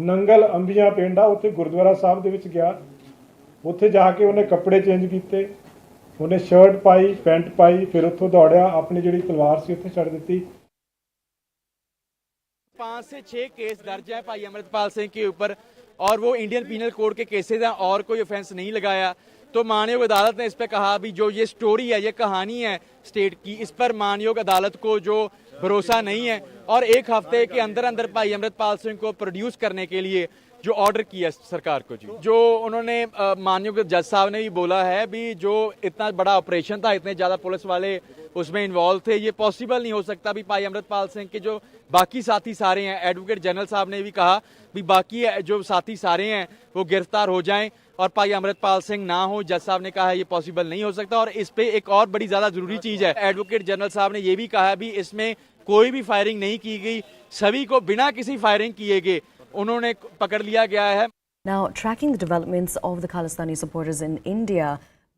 ਨੰਗਲ ਅੰਬੀਆਂ ਪਿੰਡ ਆ ਉੱਥੇ ਗੁਰਦੁਆਰਾ ਸਾਹਿਬ ਦੇ ਵਿੱਚ ਗਿਆ। ਉੱਥੇ ਜਾ ਕੇ ਉਹਨੇ ਕੱਪੜੇ ਚੇਂਜ ਕੀਤੇ, ਉਹਨੇ शर्ट पाई, पैंट पाई, फिर ਉੱਥੋਂ ਦੌੜਿਆ, अपनी ਜਿਹੜੀ तलवार सी ਉੱਥੇ ਛੱਡ ਦਿੱਤੀ। 5 से 6 केस दर्ज है भाई अमृतपाल सिंह के ऊपर और वो इंडियन पीनल कोड के केसेस हैं और कोई ऑफेंस नहीं लगाया। तो मानयोग अदालत ने इस पर कहा भी जो ये स्टोरी है, ये कहानी है स्टेट की, इस पर मानयोग अदालत को जो भरोसा नहीं है और 1 हफ्ते के अंदर अंदर भाई अमृतपाल सिंह को प्रोड्यूस करने के लिए जो ऑर्डर किया सरकार को जी, जो उन्होंने मानयोग जज साहब ने भी बोला है भी जो इतना बड़ा ऑपरेशन था, इतने ज़्यादा पुलिस वाले उसमें इन्वॉल्व थे, ये पॉसिबल नहीं हो सकता भी भाई अमृतपाल सिंह के जो बाकी साथी सारे हैं, एडवोकेट जनरल साहब ने भी कहा भी बाकी जो साथी सारे हैं वो गिरफ्तार हो जाएं और भाई अमृतपाल सिंह ना हो। जज साहब ने कहा है ये पॉसिबल नहीं हो सकता। और इस पे एक और बड़ी ज़्यादा ज़रूरी चीज़ है, एडवोकेट जनरल साहब ने ये भी कहा भी इसमें कोई भी फायरिंग नहीं की गई, सभी को बिना किसी फायरिंग किए गए उन्होंने पकड़ लिया गया है। Now, tracking the developments of the Khalistani supporters in India,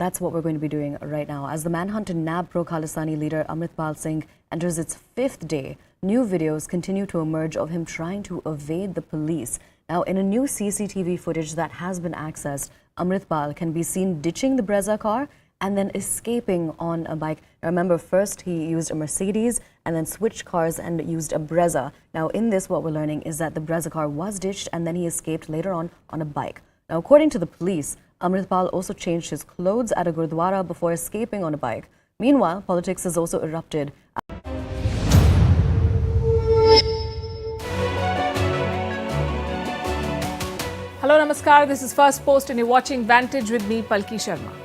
that's what we're going to be doing right now. As the manhunt to nab pro-Khalistani leader Amritpal Singh enters its 5th day, new videos continue to emerge of him trying to evade the police. Now, in a new CCTV footage that has been accessed, Amritpal can be seen ditching the Brezza car and then escaping on a bike. Now, remember, first he used a Mercedes and then switched cars and used a Brezza. Now, in this, what we're learning is that the Brezza car was ditched and then he escaped later on a bike. Now, according to the police, Amritpal also changed his clothes at a Gurdwara before escaping on a bike. Meanwhile, politics has also erupted. Hello, Namaskar. This is First Post and you're watching Vantage with me, Palki Sharma.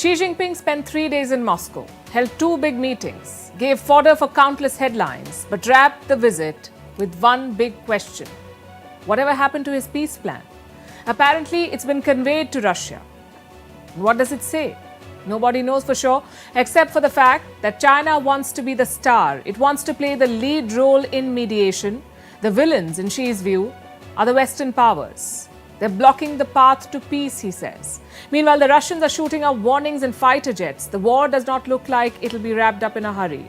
Xi Jinping spent 3 days in Moscow, held 2 big meetings, gave fodder for countless headlines, but wrapped the visit with one big question. Whatever happened to his peace plan? Apparently, it's been conveyed to Russia. What does it say? Nobody knows for sure, except for the fact that China wants to be the star. It wants to play the lead role in mediation. The villains, in Xi's view, are the Western powers. They're blocking the path to peace, he says. Meanwhile, the Russians are shooting out warnings in fighter jets. The war does not look like it'll be wrapped up in a hurry.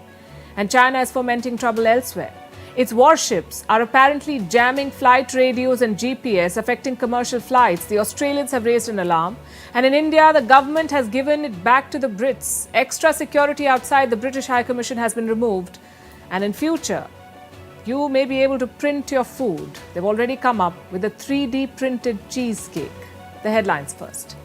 And China is fomenting trouble elsewhere. Its warships are apparently jamming flight radios and GPS, affecting commercial flights. The Australians have raised an alarm. And in India, the government has given it back to the Brits. Extra security outside the British High Commission has been removed. And in future, you may be able to print your food. They've already come up with a 3D printed cheesecake. The headlines first.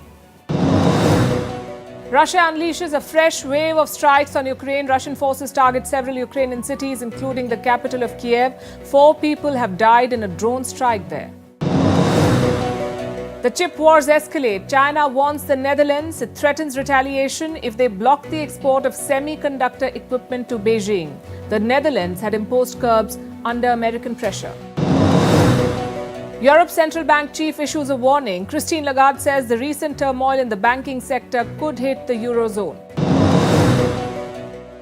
Russia unleashes a fresh wave of strikes on Ukraine. Russian forces target several Ukrainian cities, including the capital of Kiev. 4 people have died in a drone strike there. The chip wars escalate. China warns the Netherlands it threatens retaliation if they block the export of semiconductor equipment to Beijing. The Netherlands had imposed curbs under American pressure. Europe's central bank chief issues a warning. Christine Lagarde says the recent turmoil in the banking sector could hit the Eurozone.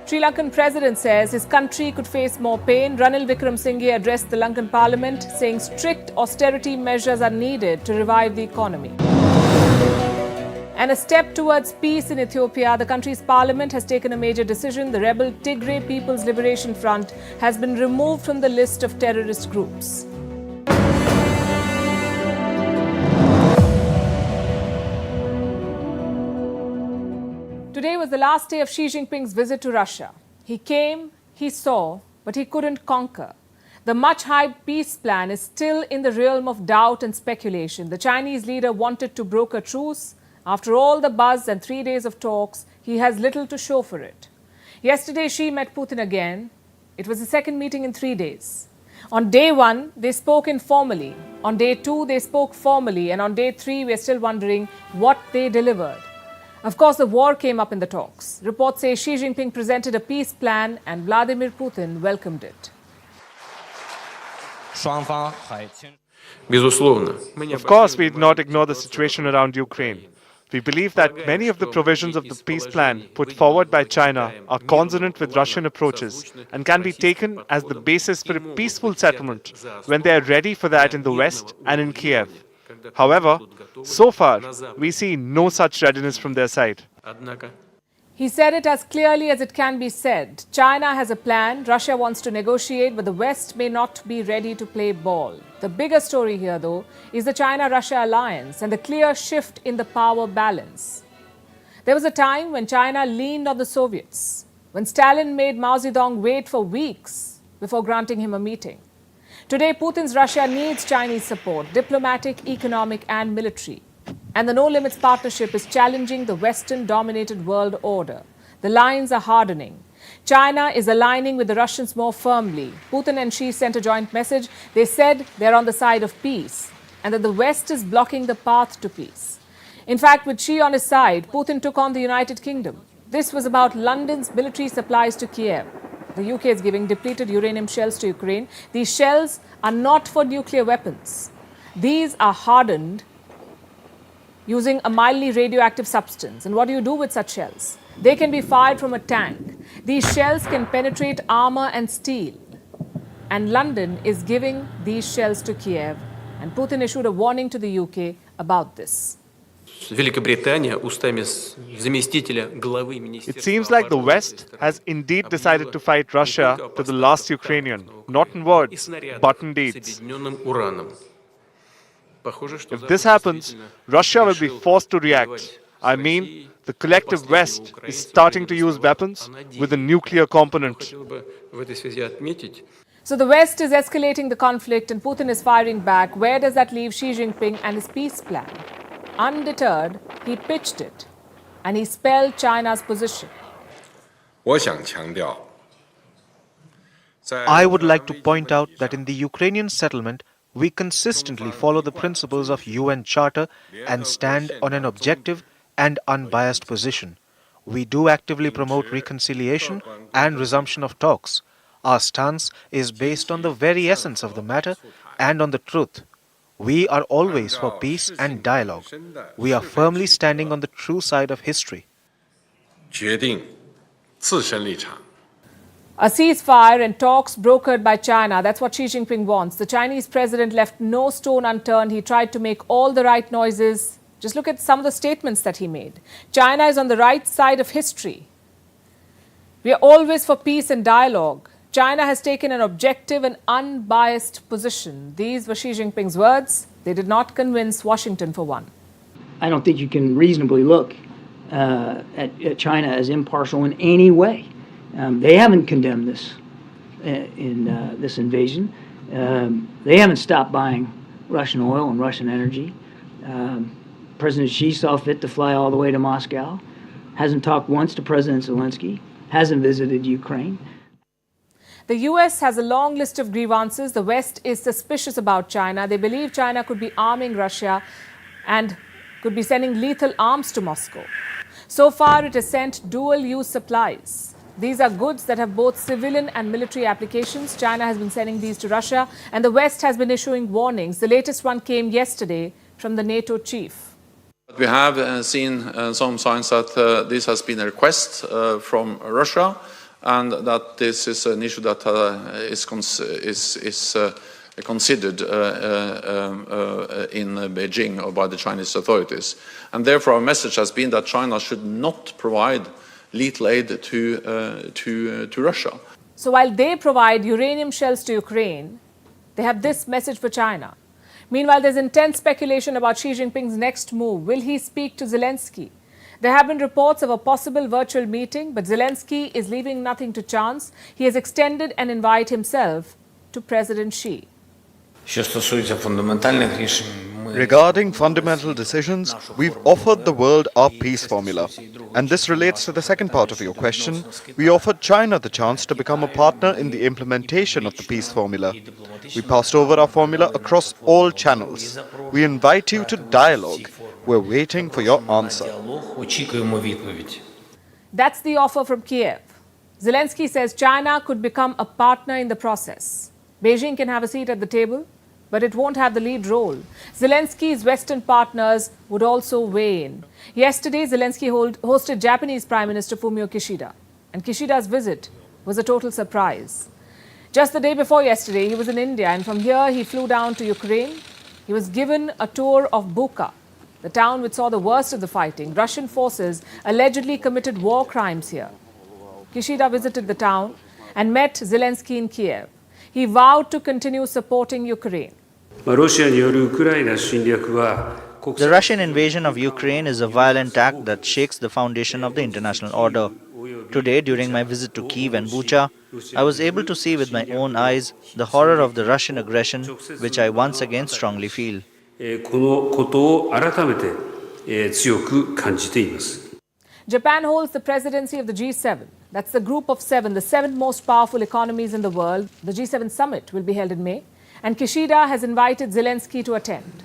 Sri Lankan president says his country could face more pain. Ranil Wickremesinghe addressed the Lankan parliament, saying strict austerity measures are needed to revive the economy. And a step towards peace in Ethiopia, the country's parliament has taken a major decision. The rebel Tigray People's Liberation Front has been removed from the list of terrorist groups. Today was the last day of Xi Jinping's visit to Russia. He came, he saw, but he couldn't conquer. The much-hyped peace plan is still in the realm of doubt and speculation. The Chinese leader wanted to broker truce. After all the buzz and 3 days of talks, he has little to show for it. Yesterday, Xi met Putin again. It was the second meeting in 3 days. On day 1, they spoke informally. On day 2, they spoke formally. And on day 3, we're still wondering what they delivered. Of course, the war came up in the talks. Reports say Xi Jinping presented a peace plan and Vladimir Putin welcomed it. Of course, we did not ignore the situation around Ukraine. We believe that many of the provisions of the peace plan put forward by China are consonant with Russian approaches and can be taken as the basis for a peaceful settlement when they are ready for that in the West and in Kiev. However, so far, we see no such readiness from their side. He said it as clearly as it can be said. China has a plan, Russia wants to negotiate, but the West may not be ready to play ball. The bigger story here, though, is the China-Russia alliance and the clear shift in the power balance. There was a time when China leaned on the Soviets, when Stalin made Mao Zedong wait for weeks before granting him a meeting. Today, Putin's Russia needs Chinese support, diplomatic, economic, and military. And the No Limits partnership is challenging the Western-dominated world order. The lines are hardening. China is aligning with the Russians more firmly. Putin and Xi sent a joint message. They said they're on the side of peace and that the West is blocking the path to peace. In fact, with Xi on his side, Putin took on the United Kingdom. This was about London's military supplies to Kiev. The UK is giving depleted uranium shells to Ukraine. These shells are not for nuclear weapons. These are hardened using a mildly radioactive substance. And what do you do with such shells? They can be fired from a tank. These shells can penetrate armor and steel. And London is giving these shells to Kiev. And Putin issued a warning to the UK about this. It seems like the West has indeed decided to fight Russia to the last Ukrainian, not in words, but in deeds. If this happens, Russia will be forced to react. I mean, the collective West is starting to use weapons with a nuclear component. So the West is escalating the conflict and Putin is firing back. Where does that leave Xi Jinping and his peace plan? Undeterred, he pitched it and he spelled China's position. I would like to point out that in the Ukrainian settlement, we consistently follow the principles of UN Charter and stand on an objective and unbiased position. We do actively promote reconciliation and resumption of talks. Our stance is based on the very essence of the matter and on the truth. We are always for peace and dialogue. We are firmly standing on the true side of history. A ceasefire and talks brokered by China. That's what Xi Jinping wants. The Chinese president left no stone unturned. He tried to make all the right noises. Just look at some of the statements that he made. China is on the right side of history. We are always for peace and dialogue. China has taken an objective and unbiased position. These were Xi Jinping's words. They did not convince Washington for one. I don't think you can reasonably look at China as impartial in any way. They haven't condemned this this invasion. They haven't stopped buying Russian oil and Russian energy. President Xi saw fit to fly all the way to Moscow. Hasn't talked once to President Zelensky. Hasn't visited Ukraine. The US has a long list of grievances. The West is suspicious about China. They believe China could be arming Russia and could be sending lethal arms to Moscow. So far, it has sent dual-use supplies. These are goods that have both civilian and military applications. China has been sending these to Russia, and the West has been issuing warnings. The latest one came yesterday from the NATO chief. We have seen some signs that this has been a request from Russia, and that this is an issue that is considered in Beijing or by the Chinese authorities. And therefore, our message has been that China should not provide lethal aid to Russia. So while they provide uranium shells to Ukraine, they have this message for China. Meanwhile, there's intense speculation about Xi Jinping's next move. Will he speak to Zelensky? There have been reports of a possible virtual meeting, but Zelensky is leaving nothing to chance. He has extended an invite himself to President Xi. Regarding fundamental decisions, we've offered the world our peace formula. And this relates to the second part of your question. We offered China the chance to become a partner in the implementation of the peace formula. We passed over our formula across all channels. We invite you to dialogue. We're waiting for your answer. That's the offer from Kiev. Zelensky says China could become a partner in the process. Beijing can have a seat at the table, but it won't have the lead role. Zelensky's Western partners would also weigh in. Yesterday, Zelensky hosted Japanese Prime Minister Fumio Kishida, and Kishida's visit was a total surprise. Just the day before yesterday, he was in India, and from here he flew down to Ukraine. He was given a tour of Bucha, the town which saw the worst of the fighting. Russian forces allegedly committed war crimes here. Kishida visited the town and met Zelensky in Kiev. He vowed to continue supporting Ukraine. The Russian invasion of Ukraine is a violent act that shakes the foundation of the international order. Today, during my visit to Kyiv and Bucha, I was able to see with my own eyes the horror of the Russian aggression, which I once again strongly feel. Japan holds the presidency of the G7. That's the group of seven, the seven most powerful economies in the world. The G7 summit will be held in May, and Kishida has invited Zelensky to attend.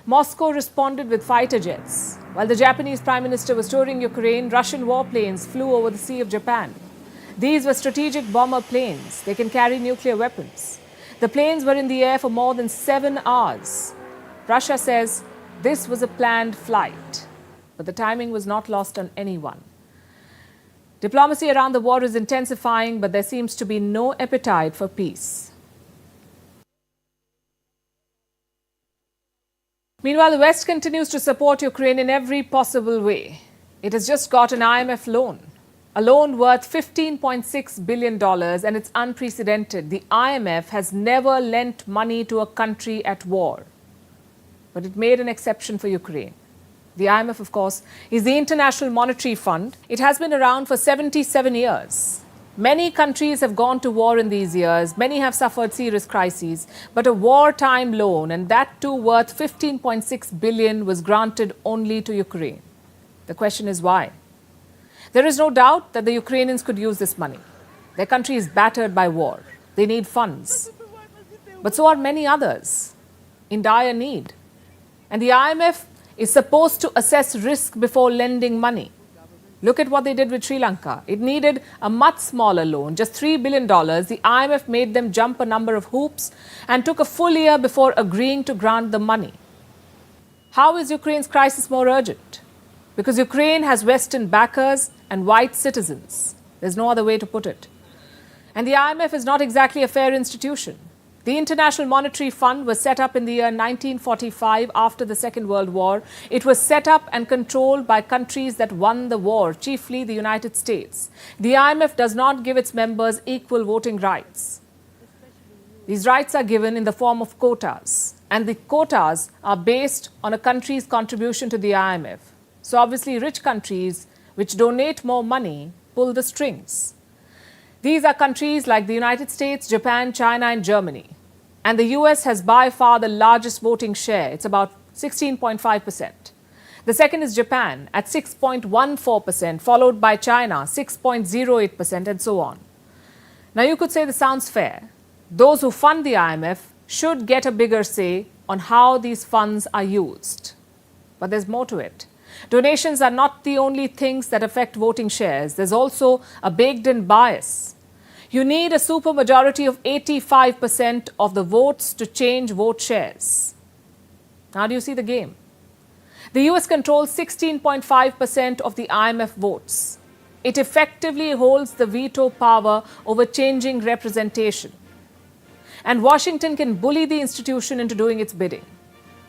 Moscow responded with fighter jets. While the Japanese Prime Minister was touring Ukraine, Russian warplanes flew over the Sea of Japan. These were strategic bomber planes. They can carry nuclear weapons. The planes were in the air for more than 7 hours. Russia says this was a planned flight, but the timing was not lost on anyone. Diplomacy around the war is intensifying, but there seems to be no appetite for peace. Meanwhile, the West continues to support Ukraine in every possible way. It has just got an IMF loan, a loan worth $15.6 billion, and it's unprecedented. The IMF has never lent money to a country at war, but it made an exception for Ukraine. The IMF, of course, is the International Monetary Fund. It has been around for 77 years. Many countries have gone to war in these years. Many have suffered serious crises. But a wartime loan, and that too worth $15.6 billion, was granted only to Ukraine. The question is why? There is no doubt that the Ukrainians could use this money. Their country is battered by war. They need funds. But so are many others in dire need. And the IMF is supposed to assess risk before lending money. Look at what they did with Sri Lanka. It needed a much smaller loan, just $3 billion. The IMF made them jump a number of hoops and took a full year before agreeing to grant the money. How is Ukraine's crisis more urgent? Because Ukraine has Western backers and white citizens. There's no other way to put it. And the IMF is not exactly a fair institution. The International Monetary Fund was set up in the year 1945 after the Second World War. It was set up and controlled by countries that won the war, chiefly the United States. The IMF does not give its members equal voting rights. These rights are given in the form of quotas, and the quotas are based on a country's contribution to the IMF. So obviously rich countries which donate more money pull the strings. These are countries like the United States, Japan, China, and Germany. And the US has by far the largest voting share. It's about 16.5%. The second is Japan at 6.14%, followed by China, 6.08%, and so on. Now you could say this sounds fair. Those who fund the IMF should get a bigger say on how these funds are used. But there's more to it. Donations are not the only things that affect voting shares. There's also a baked-in bias. You need a supermajority of 85% of the votes to change vote shares. How do you see the game? The US controls 16.5% of the IMF votes. It effectively holds the veto power over changing representation. And Washington can bully the institution into doing its bidding.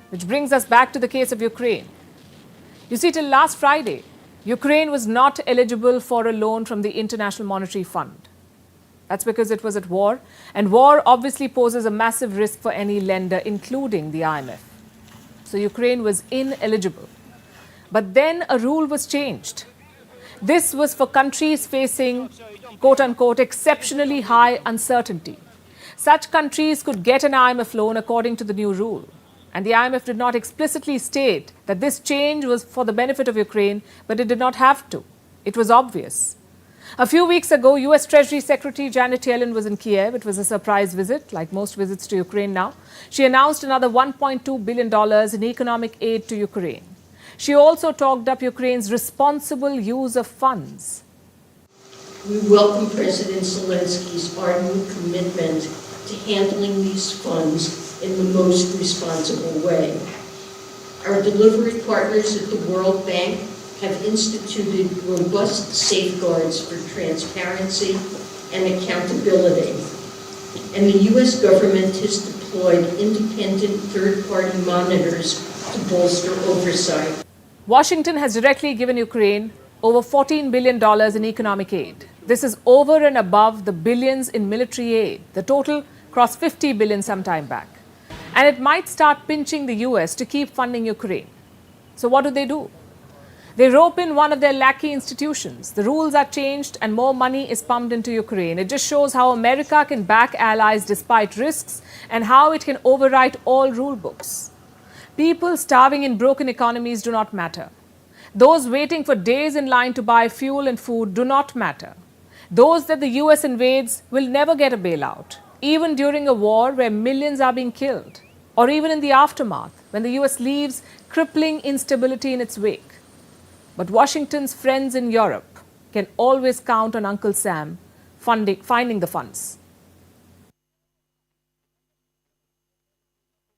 Which brings us back to the case of Ukraine. You see, till last Friday, Ukraine was not eligible for a loan from the International Monetary Fund. That's because it was at war, and war obviously poses a massive risk for any lender, including the IMF. So Ukraine was ineligible. But then a rule was changed. This was for countries facing, quote-unquote, exceptionally high uncertainty. Such countries could get an IMF loan according to the new rule. And the IMF did not explicitly state that this change was for the benefit of Ukraine, but it did not have to. It was obvious. A few weeks ago, US Treasury Secretary Janet Yellen was in Kiev. It was a surprise visit, like most visits to Ukraine now. She announced another $1.2 billion in economic aid to Ukraine. She also talked up Ukraine's responsible use of funds. We welcome President Zelensky's ardent commitment to handling these funds in the most responsible way. Our delivery partners at the World Bank have instituted robust safeguards for transparency and accountability. And the U.S. government has deployed independent third-party monitors to bolster oversight. Washington has directly given Ukraine over $14 billion in economic aid. This is over and above the billions in military aid. The total crossed $50 billion some time back. And it might start pinching the US to keep funding Ukraine. So what do? They rope in one of their lackey institutions. The rules are changed and more money is pumped into Ukraine. It just shows how America can back allies despite risks and how it can overwrite all rule books. People starving in broken economies do not matter. Those waiting for days in line to buy fuel and food do not matter. Those that the US invades will never get a bailout, even during a war where millions are being killed, or even in the aftermath when the US leaves crippling instability in its wake. But Washington's friends in Europe can always count on Uncle Sam finding the funds.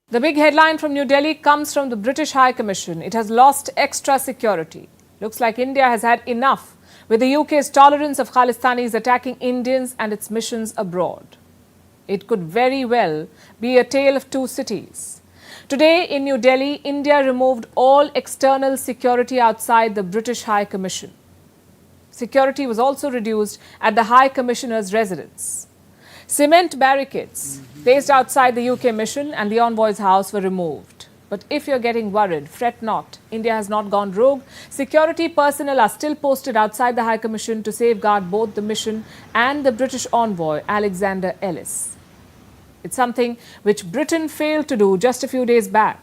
The big headline from New Delhi comes from the British High Commission. It has lost extra security. Looks like India has had enough with the UK's tolerance of Khalistanis attacking Indians and its missions abroad. It could very well be a tale of two cities. Today in New Delhi, India removed all external security outside the British High Commission. Security was also reduced at the High Commissioner's residence. Cement barricades placed outside the UK mission and the envoy's house were removed. But if you're getting worried, fret not. India has not gone rogue. Security personnel are still posted outside the High Commission to safeguard both the mission and the British envoy, Alexander Ellis. It's something which Britain failed to do just a few days back,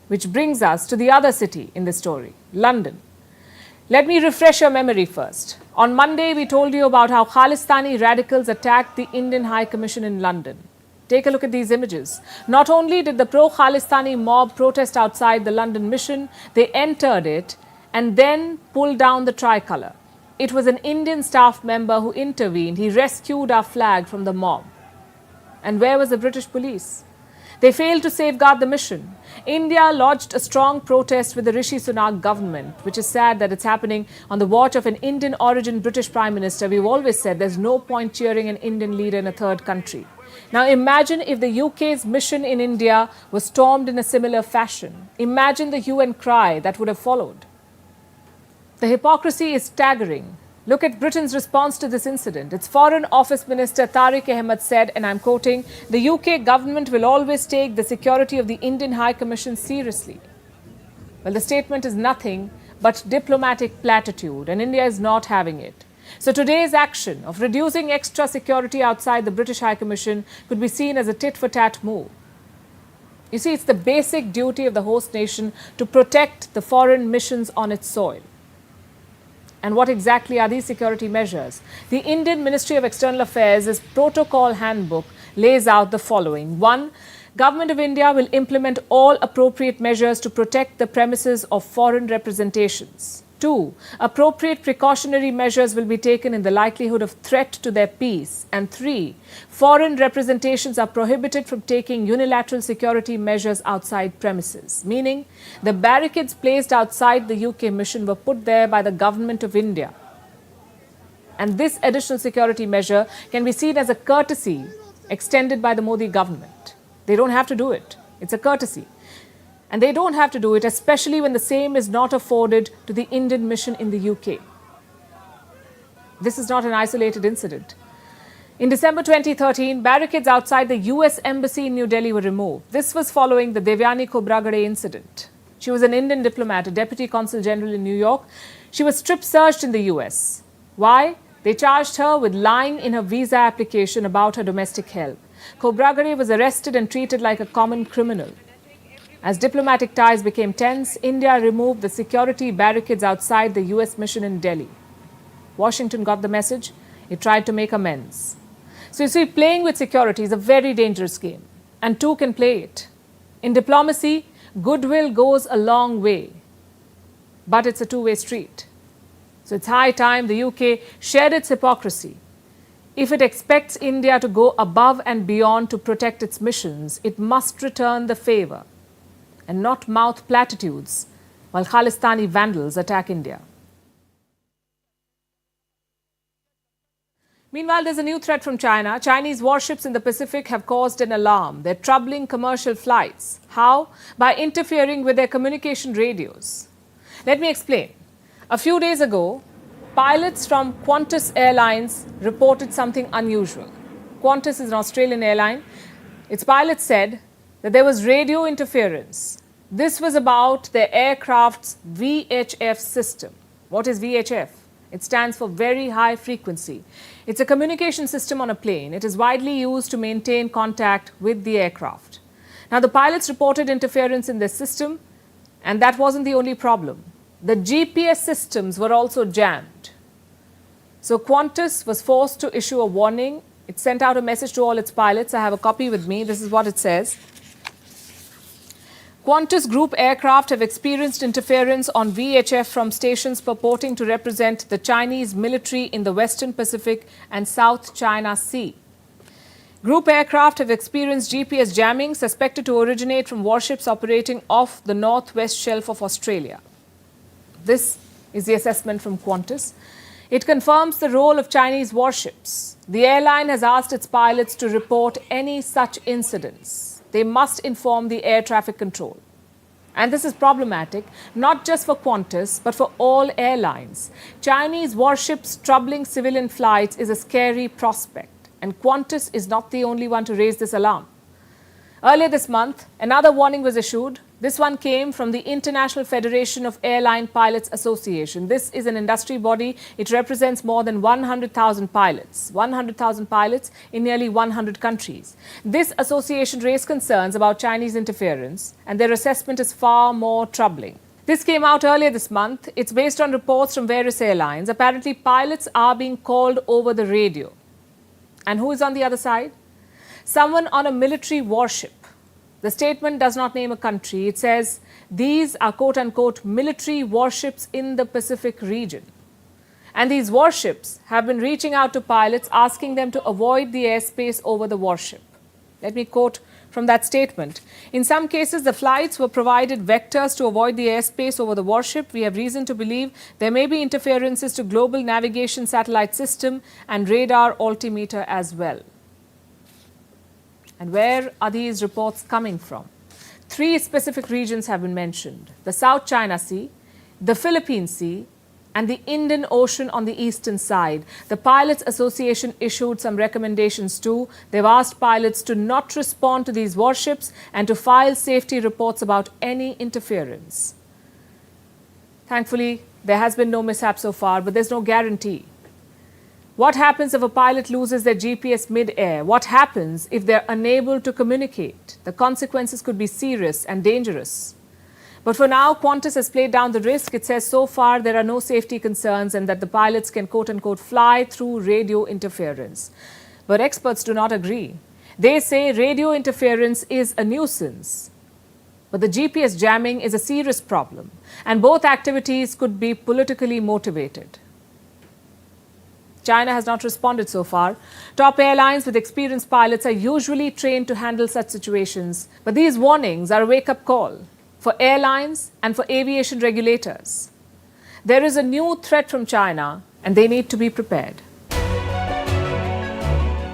which brings us to the other city in this story, London. Let me refresh your memory first. On Monday, we told you about how Khalistani radicals attacked the Indian High Commission in London. Take a look at these images. Not only did the pro-Khalistani mob protest outside the London mission, they entered it and then pulled down the tricolour. It was an Indian staff member who intervened. He rescued our flag from the mob. And where was the British police? They failed to safeguard the mission. India lodged a strong protest with the Rishi Sunak government, which is sad that it's happening on the watch of an Indian origin British Prime Minister. We've always said there's no point cheering an Indian leader in a third country. Now imagine if the UK's mission in India was stormed in a similar fashion. Imagine the hue and cry that would have followed. The hypocrisy is staggering. Look at Britain's response to this incident. Its Foreign Office Minister Tariq Ahmed said, and I'm quoting, "The UK government will always take the security of the Indian High Commission seriously." Well, the statement is nothing but diplomatic platitude, and India is not having it. So today's action of reducing extra security outside the British High Commission could be seen as a tit-for-tat move. You see, it's the basic duty of the host nation to protect the foreign missions on its soil. And what exactly are these security measures? The Indian Ministry of External Affairs' protocol handbook lays out the following. 1. Government of India will implement all appropriate measures to protect the premises of foreign representations. 2. Appropriate precautionary measures will be taken in the likelihood of threat to their peace. And 3. Foreign representations are prohibited from taking unilateral security measures outside premises. Meaning, the barricades placed outside the UK mission were put there by the Government of India. And this additional security measure can be seen as a courtesy extended by the Modi government. They don't have to do it. It's a courtesy. And they don't have to do it, especially when the same is not afforded to the Indian mission in the UK. This is not an isolated incident. In December 2013, barricades outside the US Embassy in New Delhi were removed. This was following the Devyani Khobragade incident. She was an Indian diplomat, a deputy consul general in New York. She was strip searched in the US. Why? They charged her with lying in her visa application about her domestic help. Khobragade was arrested and treated like a common criminal. As diplomatic ties became tense, India removed the security barricades outside the US mission in Delhi. Washington got the message. It tried to make amends. So you see, playing with security is a very dangerous game, and two can play it. In diplomacy, goodwill goes a long way, but it's a two-way street. So it's high time the UK shed its hypocrisy If it expects India to go above and beyond to protect its missions, it must return the favor and not mouth platitudes while Khalistani vandals attack India. Meanwhile, there's a new threat from China. Chinese warships in the Pacific have caused an alarm. They're troubling commercial flights. How? By interfering with their communication radios. Let me explain. A few days ago, pilots from Qantas Airlines reported something unusual. Qantas is an Australian airline. Its pilots said that there was radio interference. This was about their aircraft's VHF system. What is VHF? It stands for Very High Frequency. It's a communication system on a plane. It is widely used to maintain contact with the aircraft. Now, the pilots reported interference in this system, and that wasn't the only problem. The GPS systems were also jammed. So Qantas was forced to issue a warning. It sent out a message to all its pilots. I have a copy with me. This is what it says. Qantas Group aircraft have experienced interference on VHF from stations purporting to represent the Chinese military in the Western Pacific and South China Sea. Group aircraft have experienced GPS jamming suspected to originate from warships operating off the northwest shelf of Australia. This is the assessment from Qantas. It confirms the role of Chinese warships. The airline has asked its pilots to report any such incidents. They must inform the air traffic control. And this is problematic, not just for Qantas, but for all airlines. Chinese warships troubling civilian flights is a scary prospect, and Qantas is not the only one to raise this alarm. Earlier this month, another warning was issued. This one came from the International Federation of Airline Pilots Association. This is an industry body. It represents more than 100,000 pilots. 100,000 pilots in nearly 100 countries. This association raised concerns about Chinese interference, and their assessment is far more troubling. This came out earlier this month. It's based on reports from various airlines. Apparently, pilots are being called over the radio. And who is on the other side? Someone on a military warship. The statement does not name a country. It says these are quote-unquote military warships in the Pacific region. And these warships have been reaching out to pilots, asking them to avoid the airspace over the warship. Let me quote from that statement. In some cases, the flights were provided vectors to avoid the airspace over the warship. We have reason to believe there may be interferences to global navigation satellite system and radar altimeter as well. And where are these reports coming from? 3 specific regions have been mentioned: the South China Sea, the Philippine Sea, and the Indian Ocean on the eastern side. The Pilots Association issued some recommendations too. They've asked pilots to not respond to these warships and to file safety reports about any interference. Thankfully, there has been no mishap so far, but there's no guarantee. What happens if a pilot loses their GPS mid-air? What happens if they're unable to communicate? The consequences could be serious and dangerous. But for now, Qantas has played down the risk. It says so far there are no safety concerns and that the pilots can quote-unquote fly through radio interference. But experts do not agree. They say radio interference is a nuisance. But the GPS jamming is a serious problem, and both activities could be politically motivated. China has not responded so far. Top airlines with experienced pilots are usually trained to handle such situations. But these warnings are a wake-up call for airlines and for aviation regulators. There is a new threat from China, and they need to be prepared.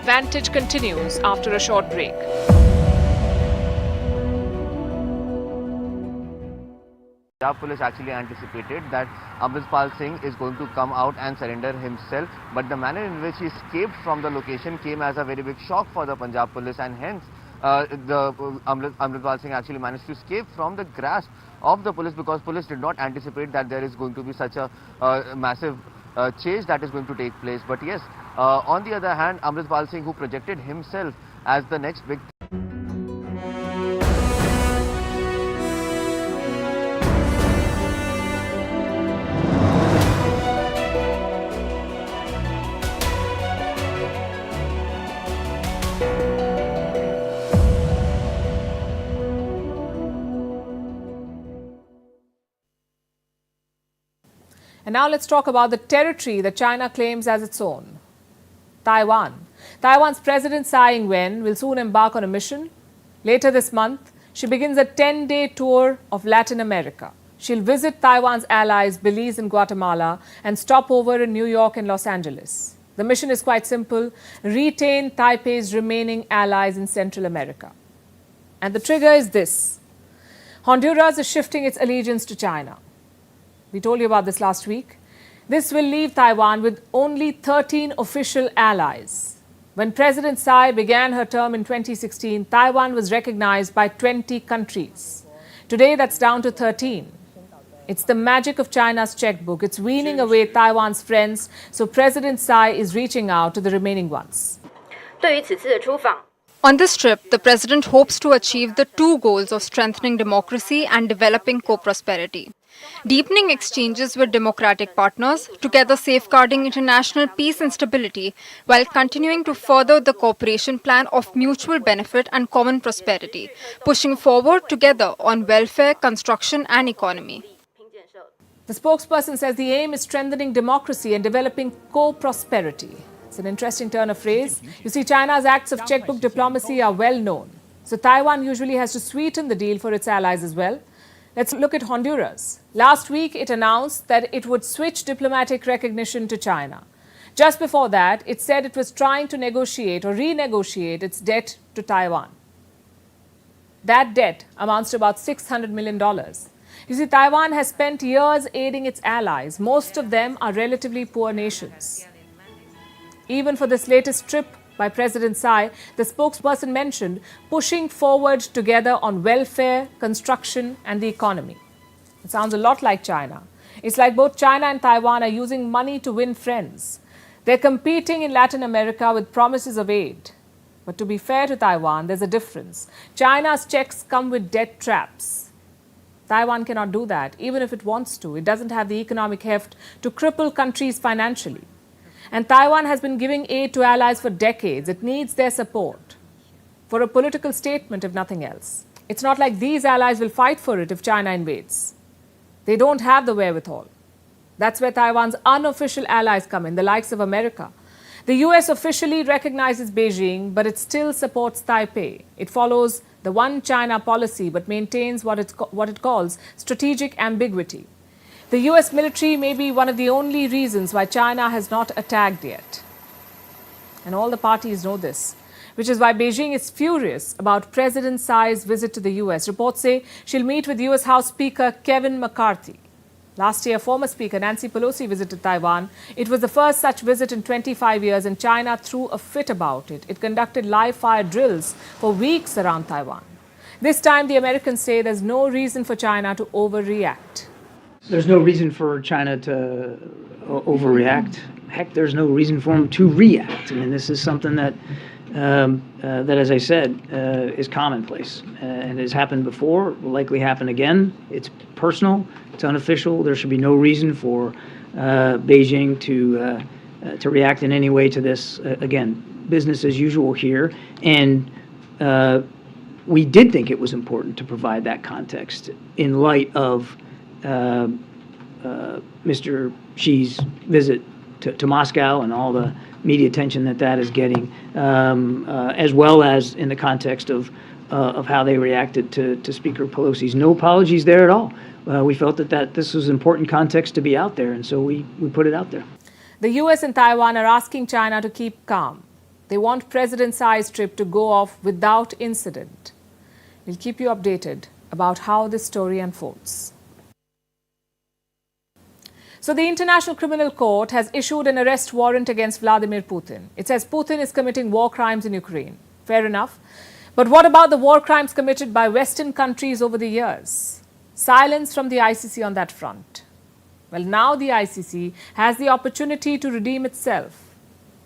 Vantage continues after a short break. Punjab police actually anticipated that Amritpal Singh is going to come out and surrender himself, but the manner in which he escaped from the location came as a very big shock for the Punjab police, and hence Amritpal Singh actually managed to escape from the grasp of the police, because police did not anticipate that there is going to be such a massive chase that is going to take place. But yes, on the other hand, Amritpal Singh, who projected himself as the next big And now let's talk about the territory that China claims as its own. Taiwan. Taiwan's President Tsai Ing-wen will soon embark on a mission. Later this month, she begins a 10-day tour of Latin America. She'll visit Taiwan's allies Belize and Guatemala and stop over in New York and Los Angeles. The mission is quite simple: retain Taipei's remaining allies in Central America. And the trigger is this: Honduras is shifting its allegiance to China. We told you about this last week. This will leave Taiwan with only 13 official allies. When President Tsai began her term in 2016, Taiwan was recognized by 20 countries. Today, that's down to 13. It's the magic of China's checkbook. It's weaning away Taiwan's friends, so President Tsai is reaching out to the remaining ones. On this trip, the president hopes to achieve the two goals of strengthening democracy and developing co-prosperity. Deepening exchanges with democratic partners, together safeguarding international peace and stability, while continuing to further the cooperation plan of mutual benefit and common prosperity, pushing forward together on welfare, construction and economy. The spokesperson says the aim is strengthening democracy and developing co-prosperity. It's an interesting turn of phrase. You see, China's acts of checkbook diplomacy are well known. So Taiwan usually has to sweeten the deal for its allies as well. Let's look at Honduras. Last week, it announced that it would switch diplomatic recognition to China. Just before that, it said it was trying to negotiate or renegotiate its debt to Taiwan. That debt amounts to about $600 million. You see, Taiwan has spent years aiding its allies. Most of them are relatively poor nations. Even for this latest trip by President Tsai, the spokesperson mentioned pushing forward together on welfare, construction and the economy. It sounds a lot like China. It's like both China and Taiwan are using money to win friends. They're competing in Latin America with promises of aid. But to be fair to Taiwan, there's a difference. China's checks come with debt traps. Taiwan cannot do that, even if it wants to. It doesn't have the economic heft to cripple countries financially. And Taiwan has been giving aid to allies for decades. It needs their support for a political statement, if nothing else. It's not like these allies will fight for it if China invades. They don't have the wherewithal. That's where Taiwan's unofficial allies come in, the likes of America. The US officially recognizes Beijing, but it still supports Taipei. It follows the one China policy, but maintains what it calls strategic ambiguity. The US military may be one of the only reasons why China has not attacked yet. And all the parties know this, which is why Beijing is furious about President Tsai's visit to the US. Reports say she'll meet with US House Speaker Kevin McCarthy. Last year, former Speaker Nancy Pelosi visited Taiwan. It was the first such visit in 25 years, and China threw a fit about it. It conducted live-fire drills for weeks around Taiwan. This time, the Americans say there's no reason for China to overreact. There's no reason for China to overreact. Heck, there's no reason for them to react. I mean, this is something that, as I said, is commonplace and has happened before, will likely happen again. It's personal, it's unofficial. There should be no reason for Beijing to react in any way to this. Again, business as usual here. And we did think it was important to provide that context in light of Mr. Xi's visit to Moscow and all the media attention that is getting, as well as in the context of how they reacted to Speaker Pelosi's. No apologies there at all. We felt that this was important context to be out there, and so we put it out there. The US and Taiwan are asking China to keep calm. They want President Tsai's trip to go off without incident. We'll keep you updated about how this story unfolds. So the International Criminal Court has issued an arrest warrant against Vladimir Putin. It says Putin is committing war crimes in Ukraine. Fair enough. But what about the war crimes committed by Western countries over the years? Silence from the ICC on that front. Well, now the ICC has the opportunity to redeem itself.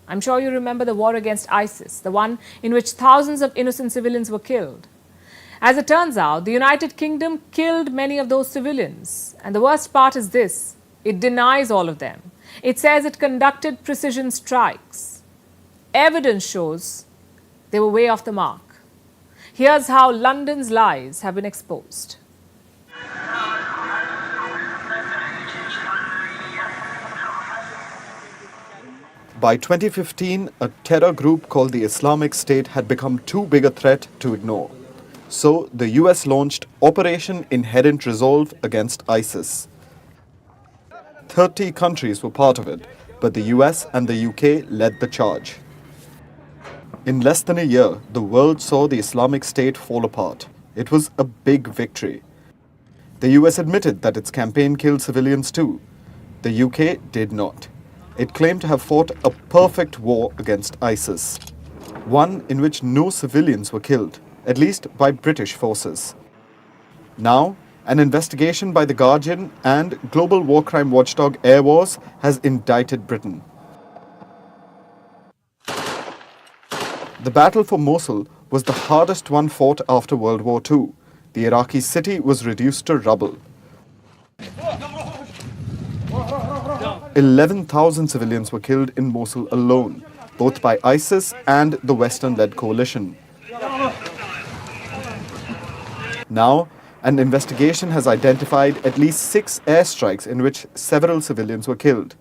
I'm sure you remember the war against ISIS, the one in which thousands of innocent civilians were killed. As it turns out, the United Kingdom killed many of those civilians. And the worst part is this: it denies all of them. It says it conducted precision strikes. Evidence shows they were way off the mark. Here's how London's lies have been exposed. By 2015, a terror group called the Islamic State had become too big a threat to ignore. So the US launched Operation Inherent Resolve against ISIS. 30 countries were part of it, but the US and the UK led the charge. In less than a year, the world saw the Islamic State fall apart. It was a big victory. The US admitted that its campaign killed civilians too. The UK did not. It claimed to have fought a perfect war against ISIS, one in which no civilians were killed, at least by British forces. Now, an investigation by The Guardian and global war crime watchdog Air Wars has indicted Britain. The battle for Mosul was the hardest one fought after World War II. The Iraqi city was reduced to rubble. 11,000 civilians were killed in Mosul alone, both by ISIS and the Western-led coalition. Now, an investigation has identified at least 6 airstrikes in which several civilians were killed.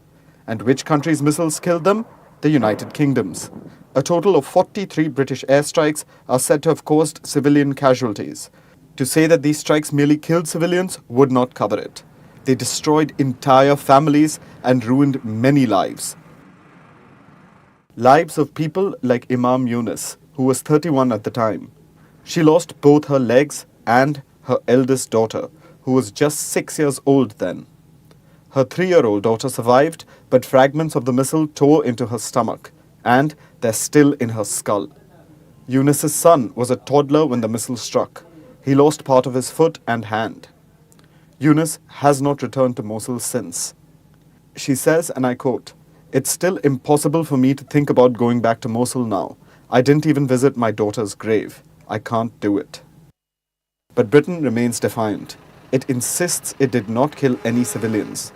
And which country's missiles killed them? The United Kingdom's. A total of 43 British airstrikes are said to have caused civilian casualties. To say that these strikes merely killed civilians would not cover it. They destroyed entire families and ruined many lives. Lives of people like Imam Yunus, who was 31 at the time. She lost both her legs and her eldest daughter, who was just 6 years old then. Her 3-year-old daughter survived, but fragments of the missile tore into her stomach, and they're still in her skull. Yunus's son was a toddler when the missile struck. He lost part of his foot and hand. Yunus has not returned to Mosul since. She says, and I quote, "It's still impossible for me to think about going back to Mosul now. I didn't even visit my daughter's grave. I can't do it." But Britain remains defiant. It insists it did not kill any civilians.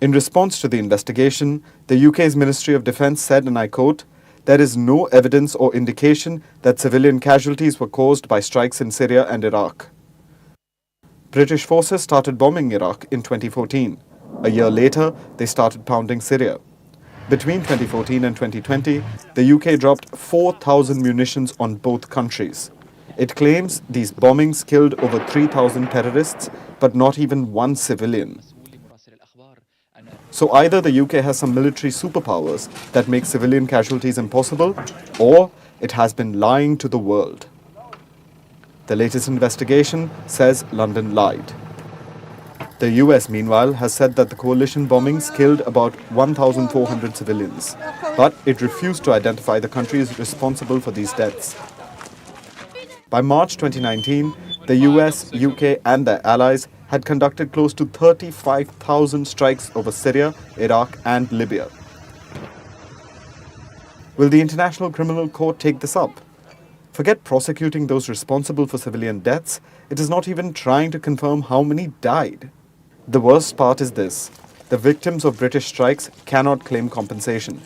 In response to the investigation, the UK's Ministry of Defence said, and I quote, "There is no evidence or indication that civilian casualties were caused by strikes in Syria and Iraq." British forces started bombing Iraq in 2014. A year later, they started pounding Syria. Between 2014 and 2020, the UK dropped 4,000 munitions on both countries. It claims these bombings killed over 3,000 terrorists, but not even one civilian. So either the UK has some military superpowers that make civilian casualties impossible, or it has been lying to the world. The latest investigation says London lied. The US, meanwhile, has said that the coalition bombings killed about 1,400 civilians, but it refused to identify the countries responsible for these deaths. By March 2019, the US, UK and their allies had conducted close to 35,000 strikes over Syria, Iraq and Libya. Will the International Criminal Court take this up? Forget prosecuting those responsible for civilian deaths, it is not even trying to confirm how many died. The worst part is this: the victims of British strikes cannot claim compensation.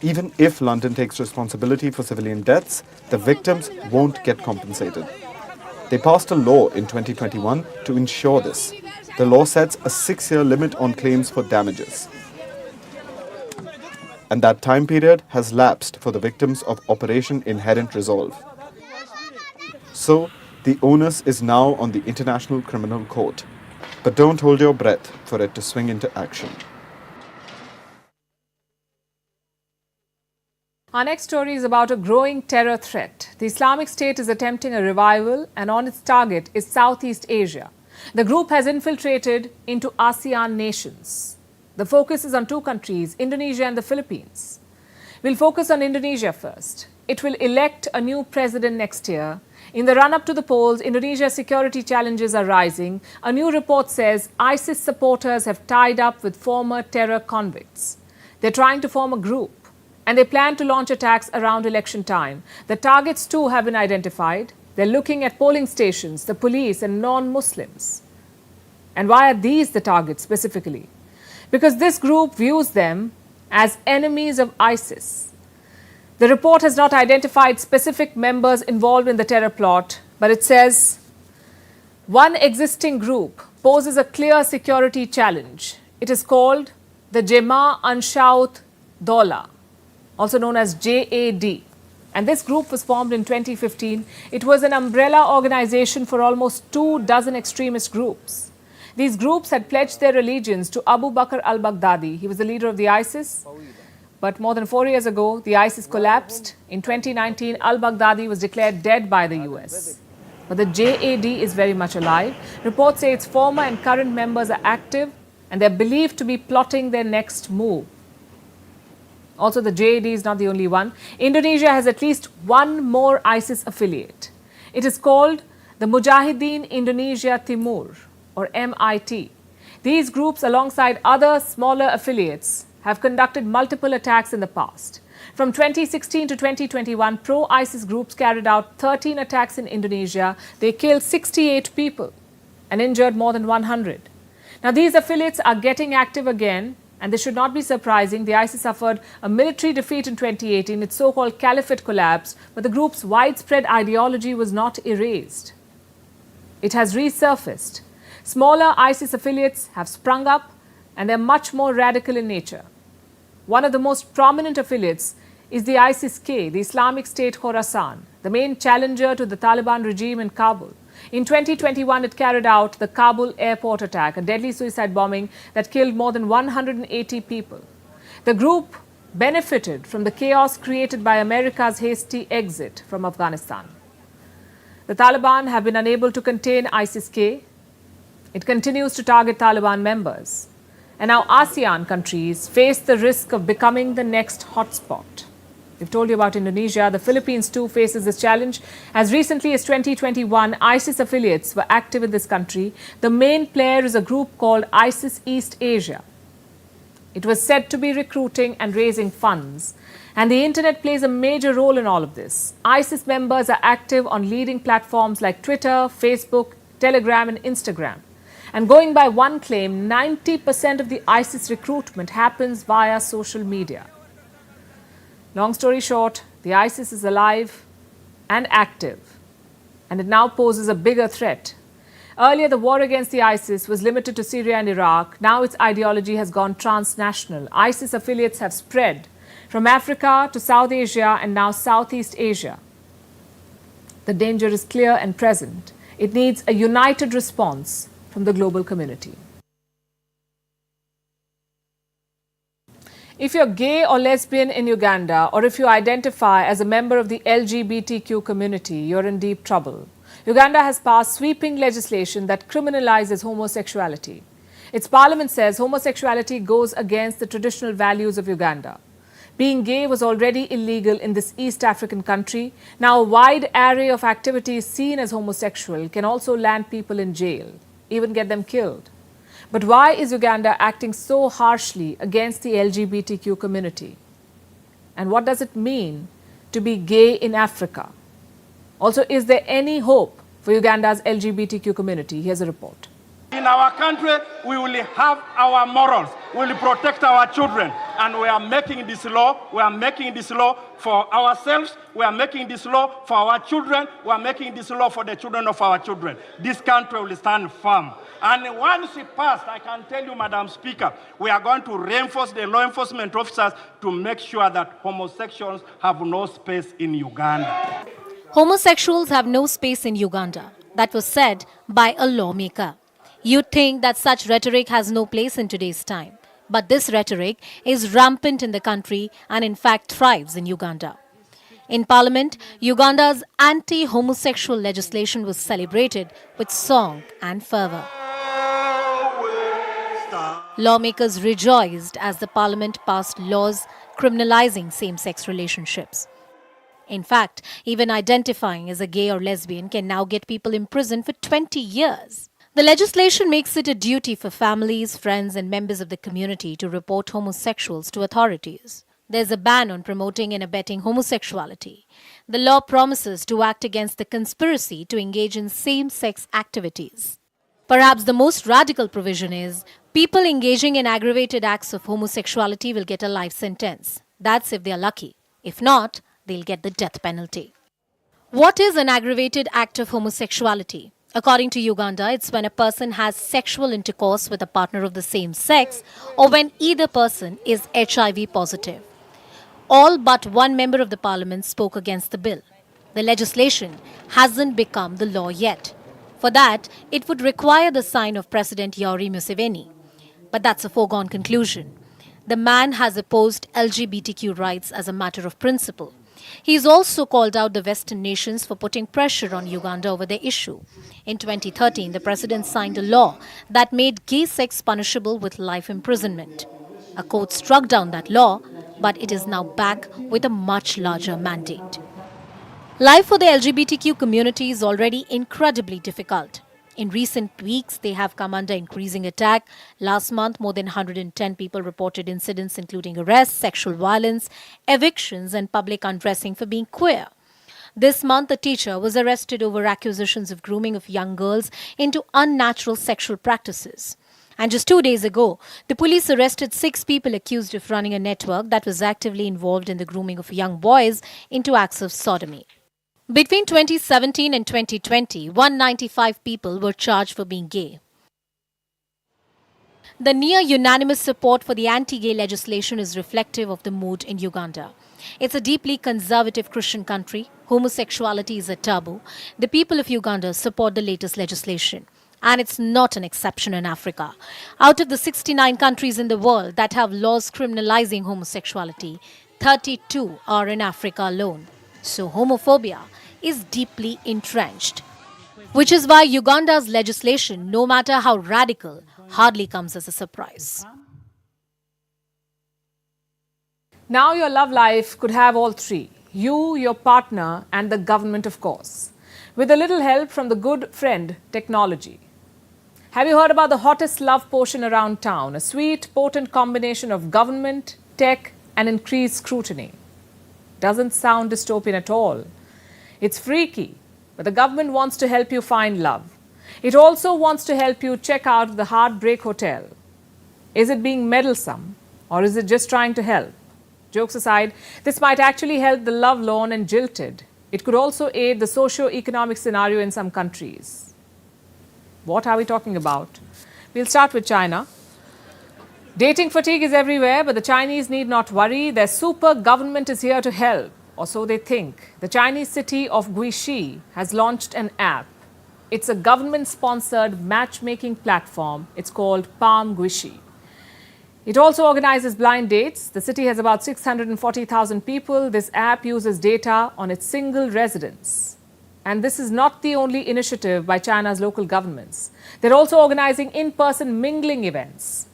Even if London takes responsibility for civilian deaths, the victims won't get compensated. They passed a law in 2021 to ensure this. The law sets a 6-year limit on claims for damages. And that time period has lapsed for the victims of Operation Inherent Resolve. So, the onus is now on the International Criminal Court. But don't hold your breath for it to swing into action. Our next story is about a growing terror threat. The Islamic State is attempting a revival, and on its target is Southeast Asia. The group has infiltrated into ASEAN nations. The focus is on 2 countries, Indonesia and the Philippines. We'll focus on Indonesia first. It will elect a new president next year. In the run-up to the polls, Indonesia's security challenges are rising. A new report says ISIS supporters have tied up with former terror convicts. They're trying to form a group, and they plan to launch attacks around election time. The targets too have been identified. They're looking at polling stations, the police and non-Muslims. And why are these the targets specifically? Because this group views them as enemies of ISIS. The report has not identified specific members involved in the terror plot, but it says one existing group poses a clear security challenge. It is called the Jemaah Anshaut Dola, also known as JAD. And this group was formed in 2015. It was an umbrella organization for almost 24 extremist groups. These groups had pledged their allegiance to Abu Bakr al-Baghdadi. He was the leader of the ISIS. But more than 4 years ago, the ISIS collapsed. In 2019, al-Baghdadi was declared dead by the US. But the JAD is very much alive. Reports say its former and current members are active and they're believed to be plotting their next move. Also, the JAD is not the only one. Indonesia has at least one more ISIS affiliate. It is called the Mujahideen Indonesia Timur, or MIT. These groups, alongside other smaller affiliates, have conducted multiple attacks in the past. From 2016 to 2021, pro-ISIS groups carried out 13 attacks in Indonesia. They killed 68 people and injured more than 100. Now, these affiliates are getting active again, and this should not be surprising. The ISIS suffered a military defeat in 2018. Its so-called caliphate collapsed, but the group's widespread ideology was not erased. It has resurfaced. Smaller ISIS affiliates have sprung up, and they're much more radical in nature. One of the most prominent affiliates is the ISIS-K, the Islamic State Khorasan, the main challenger to the Taliban regime in Kabul. In 2021, it carried out the Kabul airport attack, a deadly suicide bombing that killed more than 180 people. The group benefited from the chaos created by America's hasty exit from Afghanistan. The Taliban have been unable to contain ISIS-K. It continues to target Taliban members. And now ASEAN countries face the risk of becoming the next hotspot. We've told you about Indonesia. The Philippines too faces this challenge. As recently as 2021, ISIS affiliates were active in this country. The main player is a group called ISIS East Asia. It was said to be recruiting and raising funds. And the internet plays a major role in all of this. ISIS members are active on leading platforms like Twitter, Facebook, Telegram, and Instagram. And going by one claim, 90% of the ISIS recruitment happens via social media. Long story short, the ISIS is alive and active, and it now poses a bigger threat. Earlier, the war against the ISIS was limited to Syria and Iraq. Now its ideology has gone transnational. ISIS affiliates have spread from Africa to South Asia and now Southeast Asia. The danger is clear and present. It needs a united response from the global community. If you're gay or lesbian in Uganda, or if you identify as a member of the LGBTQ community, you're in deep trouble. Uganda has passed sweeping legislation that criminalizes homosexuality. Its parliament says homosexuality goes against the traditional values of Uganda. Being gay was already illegal in this East African country. Now a wide array of activities seen as homosexual can also land people in jail, even get them killed. But why is Uganda acting so harshly against the LGBTQ community? And what does it mean to be gay in Africa? Also, is there any hope for Uganda's LGBTQ community? Here's a report. In our country, we will have our morals. We will protect our children. And we are making this law. We are making this law for ourselves. We are making this law for our children. We are making this law for the children of our children. This country will stand firm. And once it passed, I can tell you, Madam Speaker, we are going to reinforce the law enforcement officers to make sure that homosexuals have no space in Uganda. Homosexuals have no space in Uganda. That was said by a lawmaker. You'd think that such rhetoric has no place in today's time. But this rhetoric is rampant in the country and in fact thrives in Uganda. In Parliament, Uganda's anti-homosexual legislation was celebrated with song and fervour. Lawmakers rejoiced as the Parliament passed laws criminalizing same-sex relationships. In fact, even identifying as a gay or lesbian can now get people imprisoned for 20 years. The legislation makes it a duty for families, friends and members of the community to report homosexuals to authorities. There's a ban on promoting and abetting homosexuality. The law promises to act against the conspiracy to engage in same-sex activities. Perhaps the most radical provision is people engaging in aggravated acts of homosexuality will get a life sentence. That's if they're lucky. If not, they'll get the death penalty. What is an aggravated act of homosexuality? According to Uganda, it's when a person has sexual intercourse with a partner of the same sex or when either person is HIV positive. All but one member of the parliament spoke against the bill. The legislation hasn't become the law yet. For that, it would require the sign of President Yoweri Museveni. But that's a foregone conclusion. The man has opposed LGBTQ rights as a matter of principle. He's also called out the Western nations for putting pressure on Uganda over the issue. In 2013, the president signed a law that made gay sex punishable with life imprisonment. A court struck down that law, but it is now back with a much larger mandate. Life for the LGBTQ community is already incredibly difficult. In recent weeks, they have come under increasing attack. Last month, more than 110 people reported incidents including arrests, sexual violence, evictions, and public undressing for being queer. This month, a teacher was arrested over accusations of grooming of young girls into unnatural sexual practices. And just 2 days ago, the police arrested 6 people accused of running a network that was actively involved in the grooming of young boys into acts of sodomy. Between 2017 and 2020, 195 people were charged for being gay. The near-unanimous support for the anti-gay legislation is reflective of the mood in Uganda. It's a deeply conservative Christian country. Homosexuality is a taboo. The people of Uganda support the latest legislation. And it's not an exception in Africa. Out of the 69 countries in the world that have laws criminalizing homosexuality, 32 are in Africa alone. So homophobia is deeply entrenched. Which is why Uganda's legislation, no matter how radical, hardly comes as a surprise. Now your love life could have all three. You, your partner, and the government, of course. With a little help from the good friend, technology. Have you heard about the hottest love potion around town? A sweet, potent combination of government, tech, and increased scrutiny. Doesn't sound dystopian at all. It's freaky, but the government wants to help you find love. It also wants to help you check out the Heartbreak Hotel. Is it being meddlesome, or is it just trying to help? Jokes aside, this might actually help the lovelorn and jilted. It could also aid the socio-economic scenario in some countries. What are we talking about? We'll start with China. Dating fatigue is everywhere, but the Chinese need not worry. Their super government is here to help, or so they think. The Chinese city of Guixi has launched an app. It's a government-sponsored matchmaking platform. It's called Palm Guixi. It also organizes blind dates. The city has about 640,000 people. This app uses data on its single residents. And this is not the only initiative by China's local governments. They're also organizing in-person mingling events.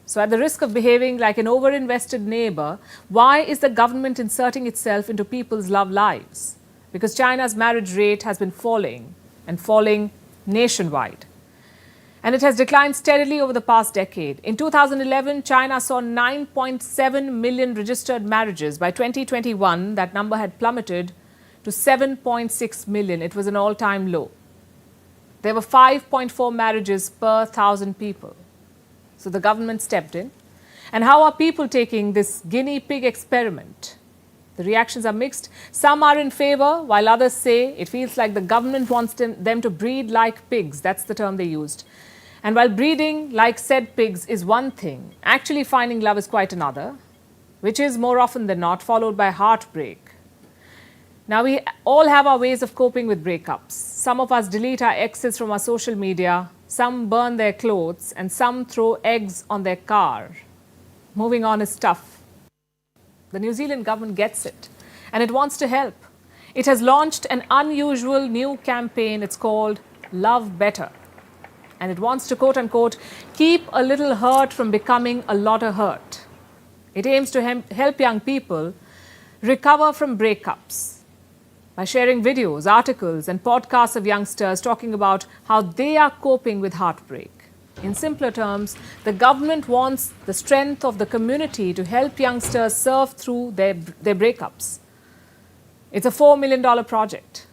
So at the risk of behaving like an over-invested neighbor, why is the government inserting itself into people's love lives? Because China's marriage rate has been falling and falling nationwide. And it has declined steadily over the past decade. In 2011, China saw 9.7 million registered marriages. By 2021, that number had plummeted to 7.6 million. It was an all-time low. There were 5.4 marriages per 1,000 people. So the government stepped in. And how are people taking this guinea pig experiment? The reactions are mixed. Some are in favor, while others say it feels like the government wants them to breed like pigs. That's the term they used. And while breeding like said pigs is one thing, actually finding love is quite another, which is more often than not followed by heartbreak. Now, we all have our ways of coping with breakups. Some of us delete our exes from our social media, some burn their clothes, and some throw eggs on their car. Moving on is tough. The New Zealand government gets it, and it wants to help. It has launched an unusual new campaign. It's called Love Better. And it wants to, quote unquote, keep a little hurt from becoming a lot of hurt. It aims to help young people recover from breakups by sharing videos, articles, and podcasts of youngsters talking about how they are coping with heartbreak. In simpler terms, the government wants the strength of the community to help youngsters surf through their breakups. It's a $4 million project.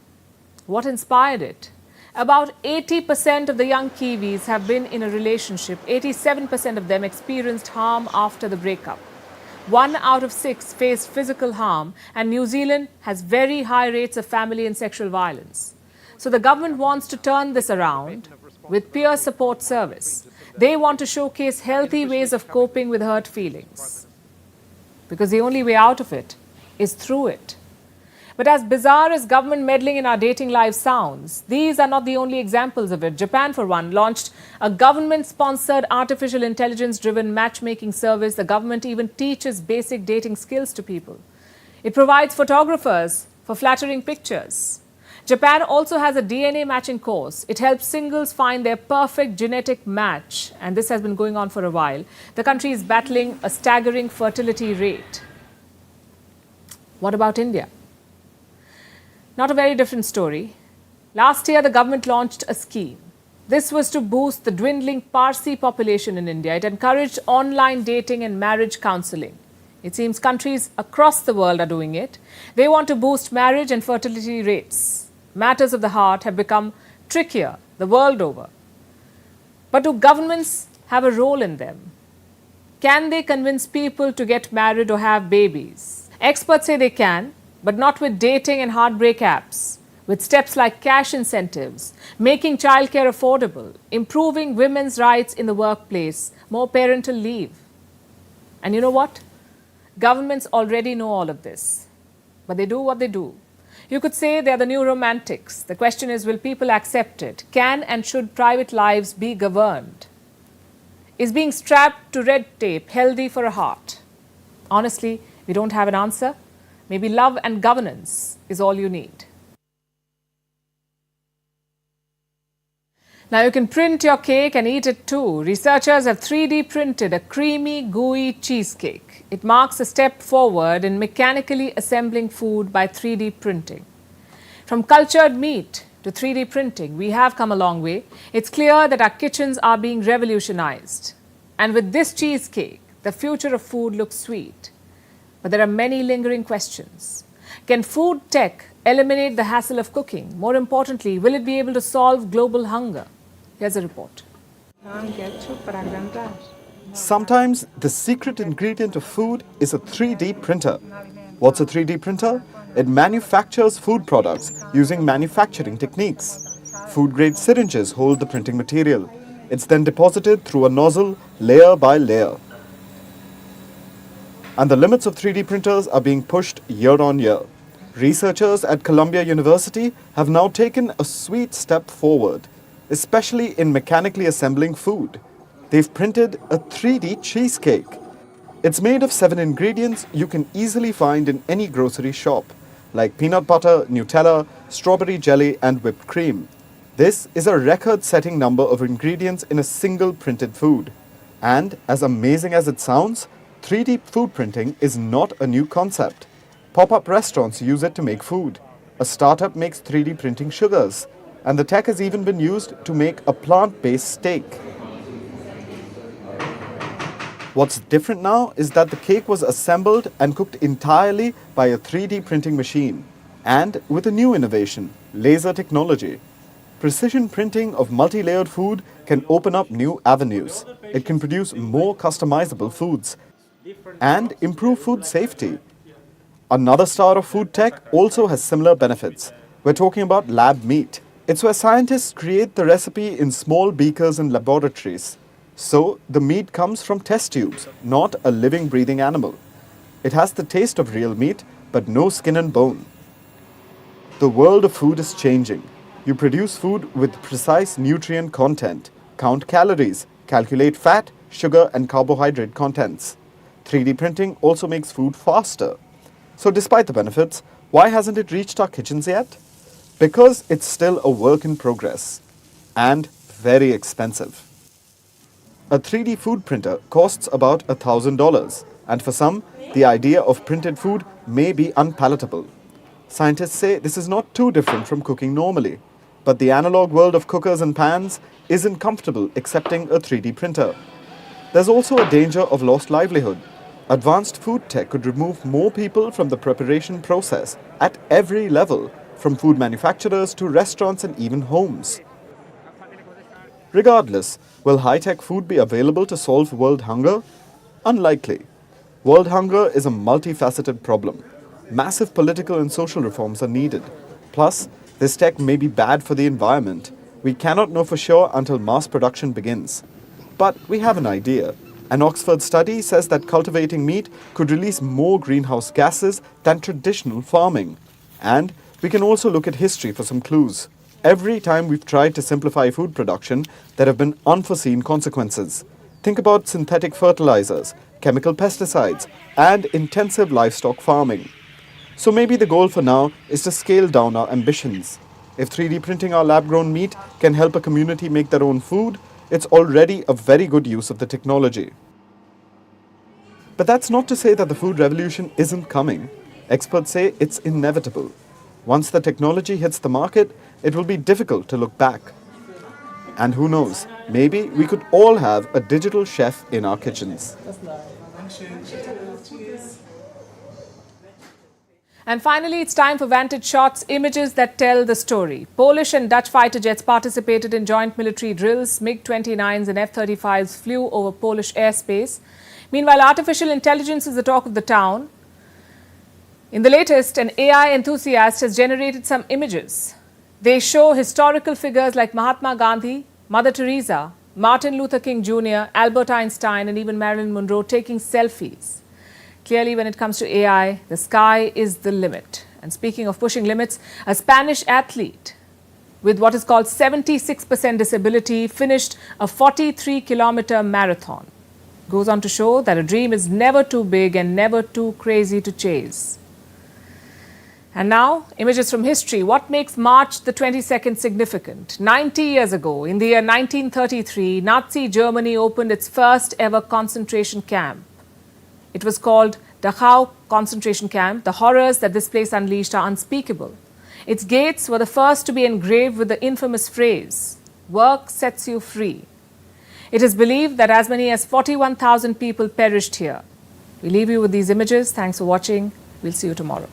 What inspired it? About 80% of the young Kiwis have been in a relationship. 87% of them experienced harm after the breakup. 1 out of 6 faced physical harm, and New Zealand has very high rates of family and sexual violence. So the government wants to turn this around with peer support service. They want to showcase healthy ways of coping with hurt feelings, because the only way out of it is through it. But as bizarre as government meddling in our dating lives sounds, these are not the only examples of it. Japan, for one, launched a government-sponsored artificial intelligence-driven matchmaking service. The government even teaches basic dating skills to people. It provides photographers for flattering pictures. Japan also has a DNA matching course. It helps singles find their perfect genetic match, and this has been going on for a while. The country is battling a staggering fertility rate. What about India? Not a very different story. Last year, the government launched a scheme. This was to boost the dwindling Parsi population in India. It encouraged online dating and marriage counseling. It seems countries across the world are doing it. They want to boost marriage and fertility rates. Matters of the heart have become trickier the world over. But do governments have a role in them? Can they convince people to get married or have babies? Experts say they can, but not with dating and heartbreak apps, with steps like cash incentives, making childcare affordable, improving women's rights in the workplace, more parental leave. And you know what? Governments already know all of this, but they do what they do. You could say they're the new romantics. The question is, will people accept it? Can and should private lives be governed? Is being strapped to red tape healthy for a heart? Honestly, we don't have an answer. Maybe love and governance is all you need. Now you can print your cake and eat it too. Researchers have 3D printed a creamy, gooey cheesecake. It marks a step forward in mechanically assembling food by 3D printing. From cultured meat to 3D printing, we have come a long way. It's clear that our kitchens are being revolutionized. And with this cheesecake, the future of food looks sweet. But there are many lingering questions. Can food tech eliminate the hassle of cooking? More importantly, will it be able to solve global hunger? Here's a report. Sometimes the secret ingredient of food is a 3D printer. What's a 3D printer? It manufactures food products using manufacturing techniques. Food-grade syringes hold the printing material. It's then deposited through a nozzle layer by layer. And the limits of 3D printers are being pushed year on year. Researchers at Columbia University have now taken a sweet step forward, especially in mechanically assembling food. They've printed a 3D cheesecake. It's made of 7 ingredients you can easily find in any grocery shop, like peanut butter, Nutella, strawberry jelly, and whipped cream. This is a record-setting number of ingredients in a single printed food. And as amazing as it sounds, 3D food printing is not a new concept. Pop-up restaurants use it to make food. A startup makes 3D printing sugars. And the tech has even been used to make a plant-based steak. What's different now is that the cake was assembled and cooked entirely by a 3D printing machine. And with a new innovation, laser technology. Precision printing of multi-layered food can open up new avenues. It can produce more customizable foods and improve food safety. Another star of food tech also has similar benefits. We're talking about lab meat. It's where scientists create the recipe in small beakers in laboratories. So the meat comes from test tubes, not a living, breathing animal. It has the taste of real meat, but no skin and bone. The world of food is changing. You produce food with precise nutrient content, count calories, calculate fat, sugar, and carbohydrate contents. 3D printing also makes food faster. So despite the benefits, why hasn't it reached our kitchens yet? Because it's still a work in progress and very expensive. A 3D food printer costs about $1,000, and for some, the idea of printed food may be unpalatable. Scientists say this is not too different from cooking normally, but the analog world of cookers and pans isn't comfortable accepting a 3D printer. There's also a danger of lost livelihood. Advanced food tech could remove more people from the preparation process at every level, from food manufacturers to restaurants and even homes. Regardless, will high-tech food be available to solve world hunger? Unlikely. World hunger is a multifaceted problem. Massive political and social reforms are needed. Plus, This tech may be bad for the environment. We cannot know for sure until mass production begins. But we have an idea. An Oxford study says that cultivating meat could release more greenhouse gases than traditional farming. And we can also look at history for some clues. Every time we've tried to simplify food production, there have been unforeseen consequences. Think about synthetic fertilizers, chemical pesticides, and intensive livestock farming. So maybe the goal for now is to scale down our ambitions. If 3D printing our lab-grown meat can help a community make their own food, it's already a very good use of the technology. But that's not to say that the food revolution isn't coming. Experts say it's inevitable. Once the technology hits the market, it will be difficult to look back. And who knows, maybe we could all have a digital chef in our kitchens. And finally, it's time for Vantage shots, images that tell the story. Polish and Dutch fighter jets participated in joint military drills. MiG-29s and F-35s flew over Polish airspace. Meanwhile, artificial intelligence is the talk of the town. In the latest, an AI enthusiast has generated some images. They show historical figures like Mahatma Gandhi, Mother Teresa, Martin Luther King Jr., Albert Einstein, and even Marilyn Monroe taking selfies. Clearly, when it comes to AI, the sky is the limit. And speaking of pushing limits, a Spanish athlete with what is called 76% disability finished a 43-kilometer marathon. Goes on to show that a dream is never too big and never too crazy to chase. And now, images from history. What makes March the 22nd significant? 90 years ago, in the year 1933, Nazi Germany opened its first ever concentration camp. It was called Dachau concentration camp. The horrors that this place unleashed are unspeakable. Its gates were the first to be engraved with the infamous phrase, "Work sets you free." It is believed that as many as 41,000 people perished here. We leave you with these images. Thanks for watching. We'll see you tomorrow.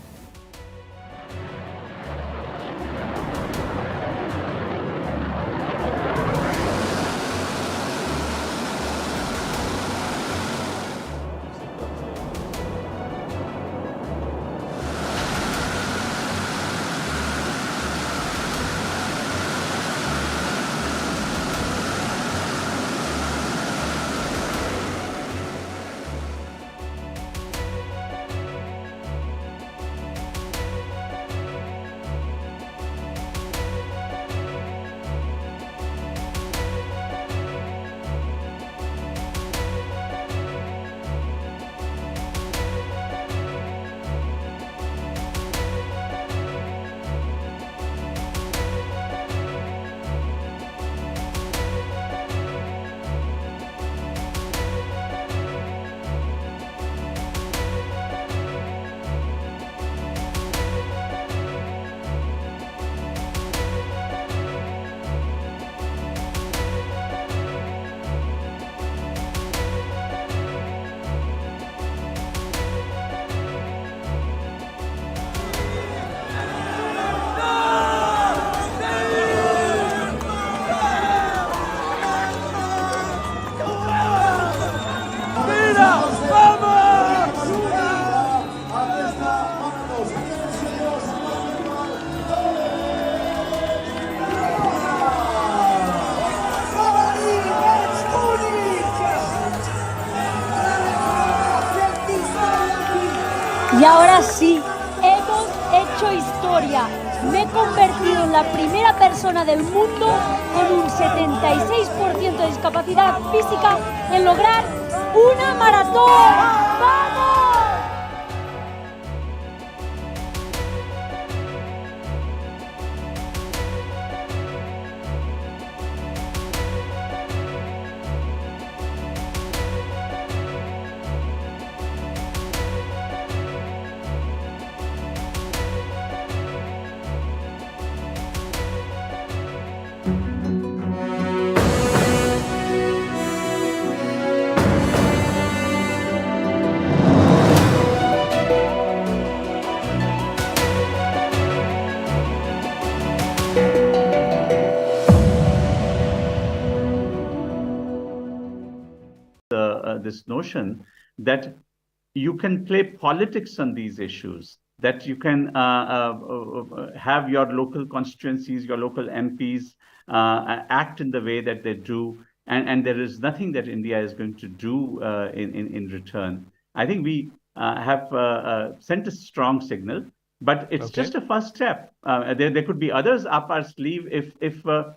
Y ahora sí, hemos hecho historia. Me he convertido en la primera persona del mundo con un 76% de discapacidad física en lograr una maratón. ¡Vamos! This notion that you can play politics on these issues that you can have your local constituencies, your local MPs act in the way that they do, and there is nothing that India is going to do in return. I think we have sent a strong signal, but it's just a first step. There could be others up our sleeve if the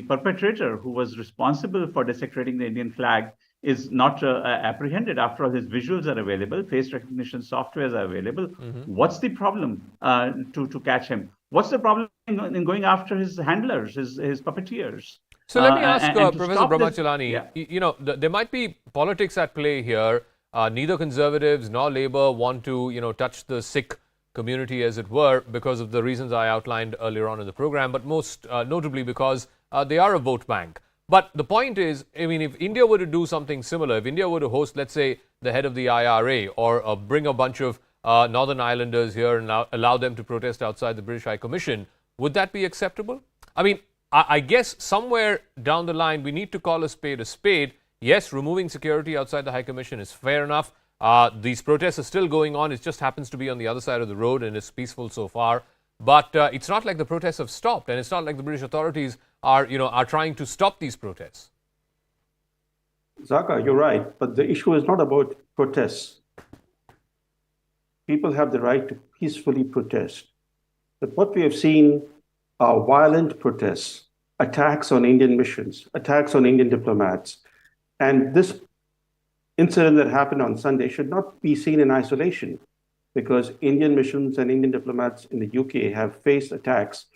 perpetrator who was responsible for desecrating the Indian flag is not apprehended. After all, his visuals are available, face recognition softwares are available. What's the problem to catch him? What's the problem in going after his handlers, his puppeteers? So let me ask and Professor Brahmachalani, you know, there might be politics at play here. Neither Conservatives nor Labour want to, you know, touch the Sikh community, as it were, because of the reasons I outlined earlier on in the program, but most notably because they are a vote bank. But the point is, I mean, if India were to do something similar, if India were to host, let's say, the head of the IRA, or bring a bunch of Northern Islanders here and allow them to protest outside the British High Commission, would that be acceptable? I mean, I guess somewhere down the line, we need to call a spade a spade. Yes, removing security outside the High Commission is fair enough. These protests are still going on. It just happens to be on the other side of the road and it's peaceful so far. But it's not like the protests have stopped, and it's not like the British authorities are trying to stop these protests. Zaka, you're right, but the issue is not about protests. People have the right to peacefully protest. But what we have seen are violent protests, attacks on Indian missions, attacks on Indian diplomats. And this incident that happened on Sunday should not be seen in isolation, because Indian missions and Indian diplomats in the UK have faced attacks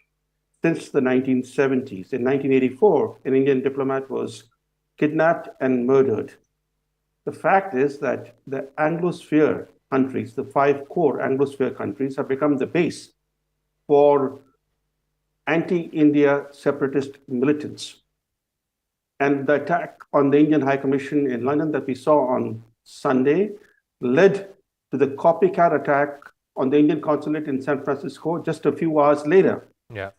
since the 1970s. In 1984, an Indian diplomat was kidnapped and murdered. The fact is that the Anglosphere countries, the 5 core Anglosphere countries, have become the base for anti-India separatist militants. And the attack on the Indian High Commission in London that we saw on Sunday led to the copycat attack on the Indian consulate in San Francisco just a few hours later. Yeah.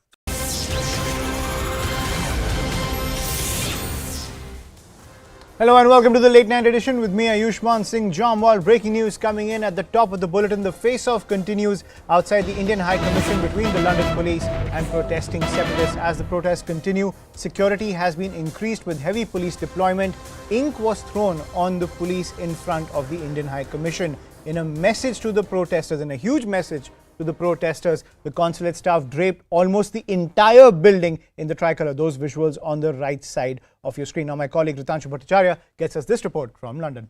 Hello and welcome to the late night edition with me, Ayushman Singh Jamwal. Breaking news coming in at the top of the bulletin. The face-off continues outside the Indian High Commission between the London police and protesting separatists. As the protests continue, security has been increased with heavy police deployment. Ink was thrown on the police in front of the Indian High Commission. In a message to the protesters, in a huge message to the protesters, the consulate staff draped almost the entire building in the tricolour. Those visuals on the right side of your screen. Now my colleague Ritanshu Bhattacharya gets us this report from London.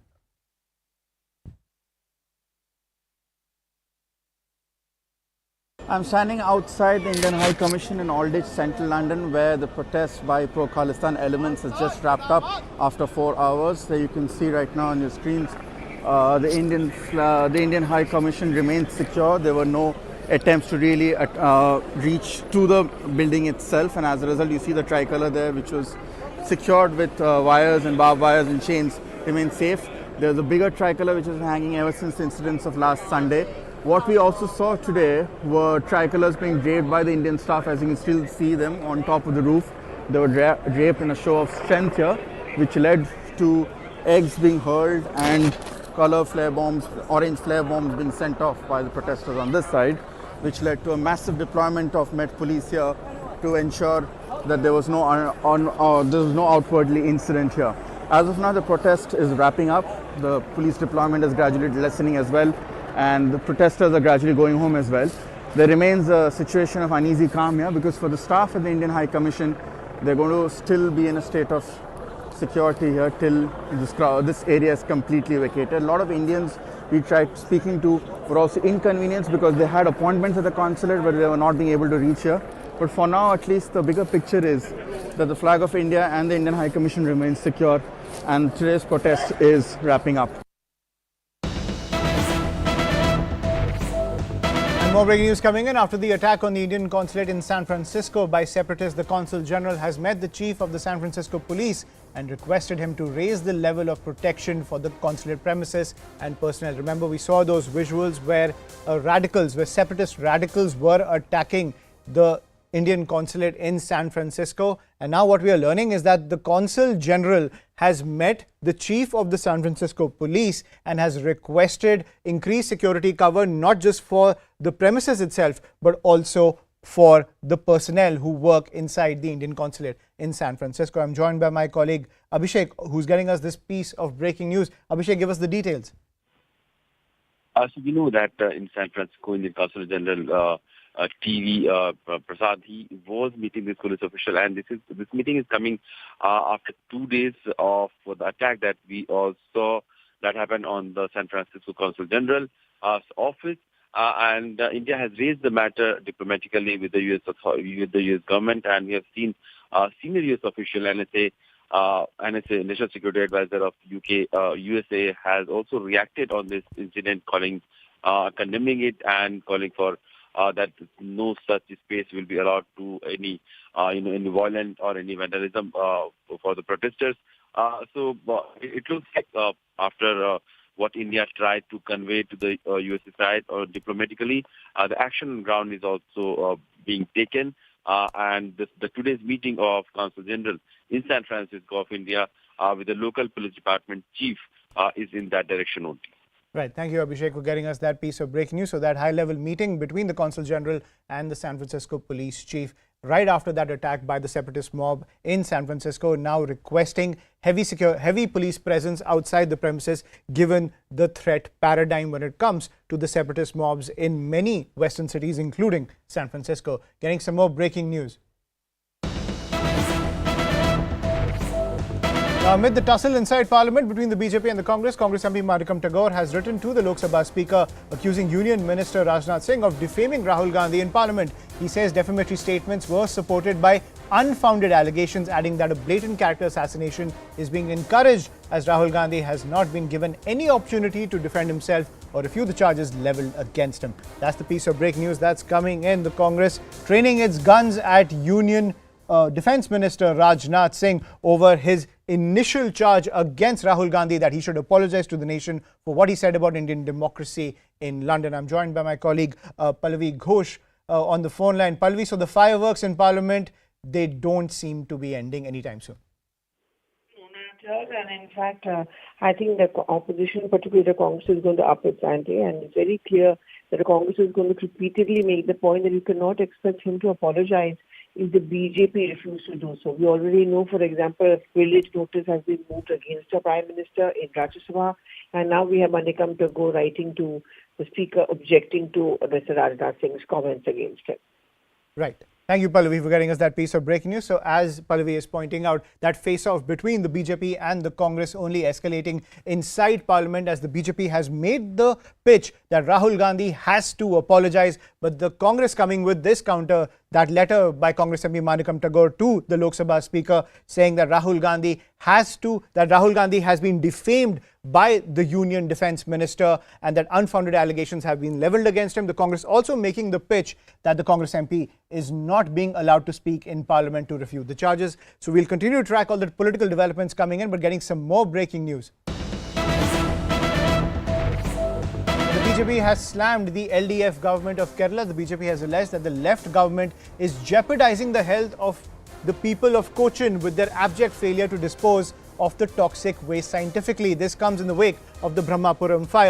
I'm standing outside the Indian High Commission in Aldwych, central London, where the protest by pro-Khalistan elements has just wrapped up after 4 hours. So you can see right now on your screens, the Indian High Commission remains secure. There were no attempts to really reach to the building itself, and as a result you see the tricolour there, which was secured with wires and barbed wires and chains, remains safe. There's a bigger tricolour which is hanging ever since the incidents of last Sunday. What we also saw today were tricolours being draped by the Indian staff, as you can still see them on top of the roof. They were draped in a show of strength here, which led to eggs being hurled and colour flare bombs, orange flare bombs being sent off by the protesters on this side, which led to a massive deployment of Met Police here to ensure that there was no outwardly incident here. As of now, the protest is wrapping up. The police deployment is gradually lessening as well, and the protesters are gradually going home as well. There remains a situation of uneasy calm here, because for the staff at the Indian High Commission, they're going to still be in a state of security here till this area is completely vacated. A lot of Indians we tried speaking to were also inconvenienced because they had appointments at the consulate, but they were not being able to reach here. But for now, at least, the bigger picture is that the flag of India and the Indian High Commission remains secure, and today's protest is wrapping up. More breaking news coming in. After the attack on the Indian consulate in San Francisco by separatists, the Consul General has met the chief of the San Francisco police and requested him to raise the level of protection for the consulate premises and personnel. Remember, we saw those visuals where separatist radicals were attacking the Indian consulate in San Francisco. And now what we are learning is that the Consul General has met the chief of the San Francisco police and has requested increased security cover, not just for the premises itself, but also for the personnel who work inside the Indian consulate in San Francisco. I'm joined by my colleague Abhishek, who's getting us this piece of breaking news. Abhishek, give us the details. So we know that in San Francisco, Indian Consul General TV Prasad, he was meeting this police official, and this meeting is coming after 2 days of the attack that we all saw that happened on the San Francisco Consul General's office. And India has raised the matter diplomatically with the US government, and we have seen senior US official NSA, National Security Advisor of USA, has also reacted on this incident, condemning it and calling for that no such space will be allowed to any violent or any vandalism for the protesters. So it looks like after what India tried to convey to the US side or diplomatically, the action on the ground is also being taken. And the today's meeting of Consul General in San Francisco of India with the local police department chief is in that direction only. Right. Thank you, Abhishek, for getting us that piece of breaking news. So that high-level meeting between the Consul General and the San Francisco police chief right after that attack by the separatist mob in San Francisco, now requesting heavy police presence outside the premises, given the threat paradigm when it comes to the separatist mobs in many Western cities, including San Francisco. Getting some more breaking news. Now, amid the tussle inside Parliament between the BJP and the Congress MP Madhukam Tagore has written to the Lok Sabha Speaker accusing Union Minister Rajnath Singh of defaming Rahul Gandhi in Parliament. He says defamatory statements were supported by unfounded allegations, adding that a blatant character assassination is being encouraged as Rahul Gandhi has not been given any opportunity to defend himself or refute the charges leveled against him. That's the piece of breaking news that's coming in. The Congress training its guns at Union Defence Minister Rajnath Singh over his initial charge against Rahul Gandhi that he should apologize to the nation for what he said about Indian democracy in London. I'm joined by my colleague Palki Ghosh on the phone line. Palki, so the fireworks in Parliament, they don't seem to be ending anytime soon. And in fact, I think the opposition, particularly the Congress, is going to up its ante, and it's very clear that the Congress is going to repeatedly make the point that you cannot expect him to apologize if the BJP refused to do so. We already know, for example, a privilege notice has been moved against the Prime Minister in Rajya Sabha, and now we have Madhukam Tagore writing to the Speaker objecting to Mr. Rajnath Singh's comments against him. Right. Thank you, Pallavi, for getting us that piece of breaking news. So as Pallavi is pointing out, that face-off between the BJP and the Congress only escalating inside Parliament as the BJP has made the pitch that Rahul Gandhi has to apologize. But the Congress coming with this counter, that letter by Congress MP Madhukam Tagore to the Lok Sabha Speaker saying that Rahul Gandhi has been defamed by the Union Defence Minister and that unfounded allegations have been levelled against him. The Congress also making the pitch that the Congress MP is not being allowed to speak in Parliament to refute the charges. So we'll continue to track all the political developments coming in, but getting some more breaking news. The BJP has slammed the LDF government of Kerala. The BJP has alleged that the left government is jeopardizing the health of the people of Cochin with their abject failure to dispose of the toxic waste scientifically. This comes in the wake of the Brahmapuram fire.